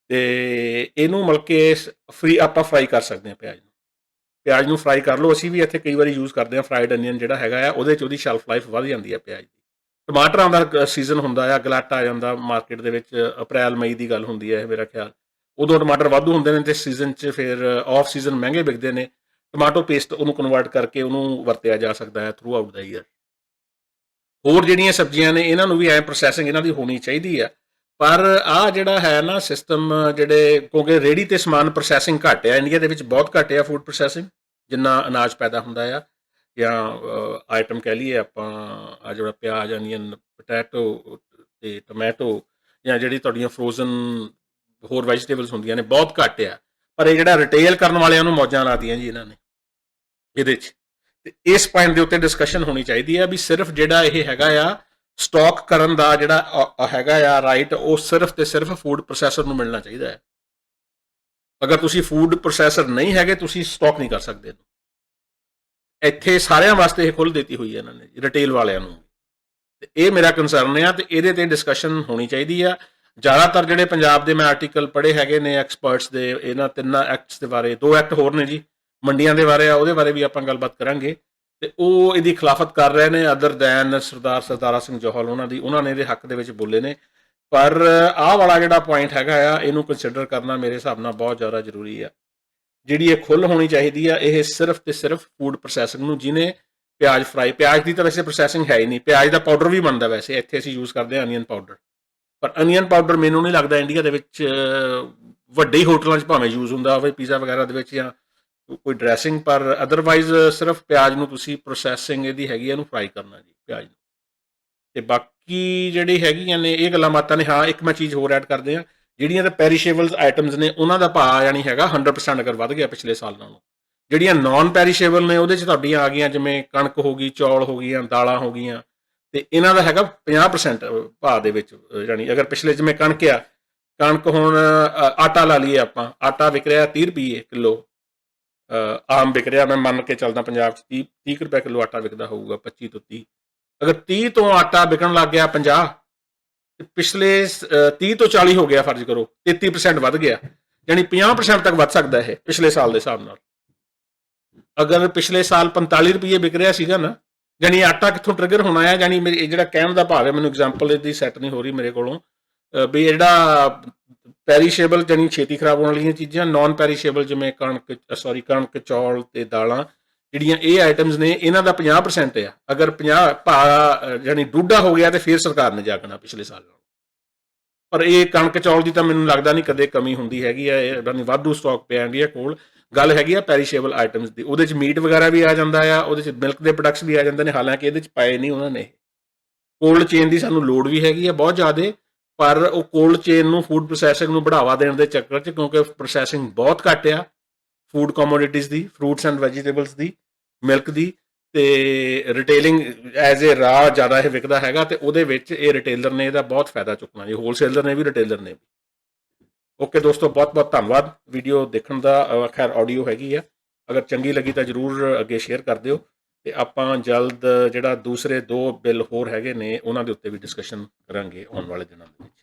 ਤੇ ਇਹਨੂੰ ਮਤਲਬ ਕਿ ਫਰੀ ਆਪਾਂ ਫਰਾਈ ਕਰ ਸਕਦੇ ਹਾਂ ਪਿਆਜ਼ ਨੂੰ ਫਰਾਈ ਕਰ ਲਓ। ਅਸੀਂ ਵੀ ਇੱਥੇ ਕਈ ਵਾਰੀ ਯੂਜ਼ ਕਰਦੇ ਹਾਂ ਫਰਾਈਡ ਅਨੀਅਨ ਜਿਹੜਾ ਹੈਗਾ ਆ, ਉਹਦੇ 'ਚ ਉਹਦੀ ਸ਼ੈਲਫ ਲਾਈਫ ਵੱਧ ਜਾਂਦੀ ਹੈ ਪਿਆਜ਼ ਦੀ। ਟਮਾਟਰਾਂ ਦਾ ਸੀਜ਼ਨ ਹੁੰਦਾ ਆ, ਗਲਾਟਾ ਆ ਜਾਂਦਾ ਮਾਰਕੀਟ ਦੇ ਵਿੱਚ, ਅਪ੍ਰੈਲ ਮਈ ਦੀ ਗੱਲ ਹੁੰਦੀ ਹੈ ਮੇਰਾ ਖਿਆਲ, ਉਦੋਂ ਟਮਾਟਰ ਵਾਧੂ ਹੁੰਦੇ ਨੇ, ਤੇ ਸੀਜ਼ਨ 'ਚ ਫਿਰ ਆਫ ਸੀਜ਼ਨ ਮਹਿੰਗੇ ਵਿਕਦੇ ਨੇ। ਟਮਾਟੋ ਪੇਸਟ ਉਹਨੂੰ ਕਨਵਰਟ ਕਰਕੇ ਉਹਨੂੰ ਵਰਤਿਆ ਜਾ ਸਕਦਾ ਹੈ ਥਰੂ ਆਊਟ ਦਾ ਈਅਰ। ਹੋਰ ਜਿਹੜੀਆਂ ਸਬਜ਼ੀਆਂ ਨੇ ਇਹਨਾਂ ਨੂੰ ਵੀ ਐ ਪ੍ਰੋਸੈਸਿੰਗ ਇਹਨਾਂ ਦੀ ਹੋਣੀ ਚਾਹੀਦੀ ਆ, ਪਰ ਆਹ ਜਿਹੜਾ ਹੈ ਨਾ ਸਿਸਟਮ, ਜਿਹੜੇ ਕਿਉਂਕਿ ਰੇਹੜੀ ਤੇ ਸਮਾਨ ਪ੍ਰੋਸੈਸਿੰਗ ਘੱਟ ਆ ਇੰਡੀਆ ਦੇ ਵਿੱਚ, ਬਹੁਤ ਘੱਟ ਆ ਫੂਡ ਪ੍ਰੋਸੈਸਿੰਗ, ਜਿੰਨਾ ਅਨਾਜ ਪੈਦਾ ਹੁੰਦਾ ਆ, ਜਾਂ ਆਈਟਮ ਕਹਿ ਲਈਏ ਆਪਾਂ, ਆ ਜਿਹੜਾ ਪਿਆਜ਼, ਅਨੀਅਨ, ਪੋਟੈਟੋ ਤੇ ਟੋਮੈਟੋ, ਜਾਂ ਜਿਹੜੀ ਤੁਹਾਡੀਆਂ ਫਰੋਜ਼ਨ ਹੋਰ ਵੈਜੀਟੇਬਲਸ ਹੁੰਦੀਆਂ ਨੇ, ਬਹੁਤ ਘੱਟ ਆ। ਪਰ ਇਹ ਜਿਹੜਾ ਰਿਟੇਲ ਕਰਨ ਵਾਲਿਆਂ ਨੂੰ ਮੌਜਾਂ ਲਾਤੀਆਂ ਜੀ ਇਹਨਾਂ ਨੇ ਇਹਦੇ 'ਚ। ਤੇ ਇਸ ਪੁਆਇੰਟ ਦੇ ਉੱਤੇ ਡਿਸਕਸ਼ਨ ਹੋਣੀ ਚਾਹੀਦੀ ਹੈ ਵੀ ਸਿਰਫ ਜਿਹੜਾ ਇਹ ਹੈਗਾ ਆ ਸਟਾਕ ਕਰਨ ਦਾ ਜਿਹੜਾ ਹੈਗਾ ਆ ਰਾਈਟ, ਉਹ ਸਿਰਫ ਤੇ ਸਿਰਫ ਫੂਡ ਪ੍ਰੋਸੈਸਰ ਨੂੰ ਮਿਲਣਾ ਚਾਹੀਦਾ ਹੈ। ਅਗਰ ਤੁਸੀਂ ਫੂਡ ਪ੍ਰੋਸੈਸਰ ਨਹੀਂ ਹੈਗੇ, ਤੁਸੀਂ ਸਟਾਕ ਨਹੀਂ ਕਰ ਸਕਦੇ। ਇੱਥੇ ਸਾਰਿਆਂ ਵਾਸਤੇ ਇਹ ਖੁੱਲ੍ਹ ਦਿੱਤੀ ਹੋਈ ਹੈ ਇਹਨਾਂ ਨੇ, ਰਿਟੇਲ ਵਾਲਿਆਂ ਨੂੰ। ਤੇ ਇਹ ਮੇਰਾ ਕੰਸਰਨ ਆ, ਤੇ ਇਹਦੇ ਤੇ ਡਿਸਕਸ਼ਨ ਹੋਣੀ ਚਾਹੀਦੀ ਆ। ਜ਼ਿਆਦਾਤਰ ਜਿਹੜੇ ਪੰਜਾਬ ਦੇ ਮੈਂ ਆਰਟੀਕਲ ਪੜ੍ਹੇ ਹੈਗੇ ਨੇ ਐਕਸਪਰਟਸ ਦੇ, ਇਹਨਾਂ 3 ਐਕਟਸ ਦੇ ਬਾਰੇ, 2 ਐਕਟ ਹੋਰ ਨੇ ਜੀ ਮੰਡੀਆਂ ਦੇ ਬਾਰੇ ਆ, ਉਹਦੇ ਬਾਰੇ ਵੀ ਆਪਾਂ ਗੱਲਬਾਤ ਕਰਾਂਗੇ। ਤੇ ਉਹ ਇਹਦੀ ਖਿਲਾਫਤ ਕਰ ਰਹੇ ਨੇ, ਅਦਰ ਦੈਨ ਸਰਦਾਰਾ ਸਿੰਘ ਜੌਹਲ, ਉਹਨਾਂ ਨੇ ਇਹਦੇ ਹੱਕ ਦੇ ਵਿੱਚ ਬੋਲੇ ਨੇ। ਪਰ ਆਹ ਵਾਲਾ ਜਿਹੜਾ ਪੁਆਇੰਟ ਹੈਗਾ ਆ, ਇਹਨੂੰ ਕੰਸੀਡਰ ਕਰਨਾ ਮੇਰੇ ਹਿਸਾਬ ਨਾਲ ਬਹੁਤ ਜ਼ਿਆਦਾ ਜ਼ਰੂਰੀ ਆ। ਜਿਹੜੀ ਇਹ ਖੁੱਲ੍ਹ ਹੋਣੀ ਚਾਹੀਦੀ ਆ, ਇਹ ਸਿਰਫ ਤੇ ਸਿਰਫ ਫੂਡ ਪ੍ਰੋਸੈਸਿੰਗ ਨੂੰ, ਜਿਹਨੇ ਪਿਆਜ਼ ਦੀ ਤਾਂ ਵੈਸੇ ਪ੍ਰੋਸੈਸਿੰਗ ਹੈ ਹੀ ਨਹੀਂ। ਪਿਆਜ਼ ਦਾ ਪਾਊਡਰ ਵੀ ਬਣਦਾ ਵੈਸੇ, ਇੱਥੇ ਅਸੀਂ ਯੂਜ਼ ਕਰਦੇ ਹਾਂ ਅਨੀਅਨ ਪਾਊਡਰ। ਪਰ ਅਨੀਅਨ ਪਾਊਡਰ ਮੈਨੂੰ ਨਹੀਂ ਲੱਗਦਾ ਇੰਡੀਆ ਦੇ ਵਿੱਚ ਵੱਡੇ ਹੀ ਹੋਟਲਾਂ 'ਚ ਭਾਵੇਂ ਯੂਜ਼ ਹੁੰਦਾ ਹੋਵੇ, ਪੀਜ਼ਾ ਵਗੈਰਾ ਦੇ ਵਿੱਚ ਜਾਂ ਕੋਈ ਡਰੈਸਿੰਗ, ਪਰ ਅਦਰਵਾਈਜ਼ ਸਿਰਫ ਪਿਆਜ਼ ਨੂੰ ਤੁਸੀਂ ਪ੍ਰੋਸੈਸਿੰਗ ਇਹਦੀ ਹੈਗੀ ਇਹਨੂੰ ਫਰਾਈ ਕਰਨਾ ਜੀ, ਪਿਆਜ਼ ਨੂੰ। ਤੇ ਬਾਕੀ ਜਿਹੜੀ ਹੈਗੀਆਂ ਨੇ ਇਹ ਗੱਲਾਂ ਬਾਤਾਂ ਨੇ। ਹਾਂ, ਇੱਕ ਮੈਂ ਚੀਜ਼ ਹੋਰ ਐਡ ਕਰਦੇ ਹਾਂ, ਜਿਹੜੀਆਂ ਤਾਂ ਪੈਰੀਸ਼ੇਬਲਸ ਆਈਟਮਸ ਨੇ ਉਹਨਾਂ ਦਾ ਭਾਅ ਯਾਨੀ ਹੈਗਾ 100% ਅਗਰ ਵੱਧ ਗਿਆ ਪਿਛਲੇ ਸਾਲ ਨਾਲੋਂ। ਜਿਹੜੀਆਂ ਨਾਨ ਪੈਰੀਸ਼ੇਬਲ ਨੇ ਉਹਦੇ 'ਚ ਤੁਹਾਡੀਆਂ ਆ ਗਈਆਂ ਜਿਵੇਂ ਕਣਕ ਹੋ ਗਈ, ਚੌਲ ਹੋ ਗਈਆਂ, ਦਾਲਾਂ ਹੋ ਗਈਆਂ, ਤੇ ਇਹਨਾਂ ਦਾ ਹੈਗਾ 50% ਭਾਅ ਦੇ ਵਿੱਚ। ਯਾਨੀ ਅਗਰ ਪਿਛਲੇ ਜਿਵੇਂ ਕਣਕ ਆ, ਕਣਕ ਹੁਣ ਆਟਾ ਲਾ ਲਈਏ ਆਪਾਂ, ਆਟਾ ਵਿਕ ਰਿਹਾ 30 ਰੁਪਏ ਕਿਲੋ, ਆਮ ਵਿਕ ਰਿਹਾ, ਮੈਂ ਮੰਨ ਕੇ ਚੱਲਦਾ ਪੰਜਾਬ 'ਚ 30 ਰੁਪਏ ਕਿਲੋ ਆਟਾ ਵਿਕਦਾ ਹੋਊਗਾ, 25 ਤੋਂ 30। ਅਗਰ 30 ਤੋਂ ਆਟਾ ਵਿਕਣ ਲੱਗ ਗਿਆ 50, ਤੇ ਪਿਛਲੇ 30 ਤੋਂ 40 ਹੋ ਗਿਆ, ਫਰਜ਼ ਕਰੋ 33% ਵੱਧ ਗਿਆ, ਯਾਨੀ 50% ਤੱਕ ਵੱਧ ਸਕਦਾ ਇਹ ਪਿਛਲੇ ਸਾਲ ਦੇ ਹਿਸਾਬ ਨਾਲ। ਅਗਰ ਪਿਛਲੇ ਸਾਲ 45 ਰੁਪਏ ਵਿਕ ਰਿਹਾ ਸੀਗਾ ਨਾ, ਯਾਨੀ ਆਟਾ ਕਿੱਥੋਂ ਟ੍ਰਿਗਰ ਹੋਣਾ ਹੈ, ਯਾਨੀ ਮੇਰੇ ਜਿਹੜਾ ਕਹਿਣ ਦਾ ਭਾਵ ਹੈ, ਮੈਨੂੰ ਐਗਜ਼ਾਮਪਲ ਇਹਦੀ ਸੈੱਟ ਨਹੀਂ ਹੋ ਰਹੀ ਮੇਰੇ ਕੋਲੋਂ, ਵੀ ਜਿਹੜਾ ਪੈਰੀਸ਼ੇਬਲ ਯਾਨੀ ਛੇਤੀ ਖਰਾਬ ਹੋਣ ਵਾਲੀਆਂ ਚੀਜ਼ਾਂ, ਨਾਨ ਪੈਰੀਸ਼ੇਬਲ ਜਿਵੇਂ ਕਣਕ, ਚੌਲ ਤੇ ਦਾਲਾਂ, ਜਿਹੜੀਆਂ ਇਹ ਆਈਟਮਸ ਨੇ, ਇਹਨਾਂ ਦਾ 50% ਆ। ਅਗਰ 50 ਭਾਅ ਯਾਨੀ ਡੂਢਾ ਹੋ ਗਿਆ, ਤੇ ਫਿਰ ਸਰਕਾਰ ਨੇ ਜਾਗਣਾ ਪਿਛਲੇ ਸਾਲ ਨਾਲ। ਪਰ ਇਹ ਕਣਕ ਚੌਲ ਦੀ ਤਾਂ ਮੈਨੂੰ ਲੱਗਦਾ ਨਹੀਂ ਕਦੇ ਕਮੀ ਹੁੰਦੀ ਹੈਗੀ ਆ, ਯਾਨੀ ਵਾਧੂ ਸਟਾਕ ਪਿਆ ਇੰਡੀਆ ਕੋਲ। ਗੱਲ ਹੈਗੀ ਆ ਪੈਰੀਸ਼ੇਬਲ ਆਈਟਮਸ ਦੀ, ਉਹਦੇ 'ਚ ਮੀਟ ਵਗੈਰਾ ਵੀ ਆ ਜਾਂਦਾ ਆ, ਉਹਦੇ 'ਚ ਮਿਲਕ ਦੇ ਪ੍ਰੋਡਕਟਸ ਵੀ ਆ ਜਾਂਦੇ ਨੇ, ਹਾਲਾਂਕਿ ਇਹਦੇ 'ਚ ਪਾਏ ਨਹੀਂ ਉਹਨਾਂ ਨੇ। ਕੋਲਡ ਚੇਨ ਦੀ ਸਾਨੂੰ ਲੋੜ ਵੀ ਹੈਗੀ ਆ ਬਹੁਤ ਜ਼ਿਆਦਾ, ਪਰ ਉਹ ਕੋਲਡ ਚੇਨ ਨੂੰ, ਫੂਡ ਪ੍ਰੋਸੈਸਿੰਗ ਨੂੰ ਬੜਾਵਾ ਦੇਣ ਦੇ ਚੱਕਰ 'ਚ, ਕਿਉਂਕਿ ਪ੍ਰੋਸੈਸਿੰਗ ਬਹੁਤ ਘੱਟ ਆ food commodities the, fruits and vegetables the, milk ਦੀ, ਤੇ ਰਿਟੇਲਿੰਗ ਐਜ਼ ਏ ਰਾਹ ਜ਼ਿਆਦਾ ਇਹ ਵਿਕਦਾ ਹੈਗਾ, ਤੇ ਉਹਦੇ ਵਿੱਚ ਇਹ ਰਿਟੇਲਰ ਨੇ ਇਹਦਾ ਬਹੁਤ ਫਾਇਦਾ ਚੁੱਕਣਾ ਜੀ, ਹੋਲਸੇਲਰ ਨੇ ਵੀ, ਰਿਟੇਲਰ ਨੇ ਵੀ। ਓਕੇ ਦੋਸਤੋ, ਬਹੁਤ ਬਹੁਤ ਧੰਨਵਾਦ ਵੀਡੀਓ ਦੇਖਣ ਦਾ। ਖੈਰ ਆਡੀਓ ਹੈਗੀ ਆ, ਅਗਰ ਚੰਗੀ ਲੱਗੀ ਤਾਂ ਜ਼ਰੂਰ ਅੱਗੇ ਸ਼ੇਅਰ ਕਰ ਦਿਓ, ਤੇ ਆਪਾਂ ਜਲਦ ਜਿਹੜਾ ਦੂਸਰੇ 2 ਬਿੱਲ ਹੋਰ ਹੈਗੇ ਨੇ ਉਹਨਾਂ ਦੇ ਉੱਤੇ ਵੀ ਡਿਸਕਸ਼ਨ ਕਰਾਂਗੇ ਆਉਣ ਵਾਲੇ ਦਿਨਾਂ ਦੇ ਵਿੱਚ।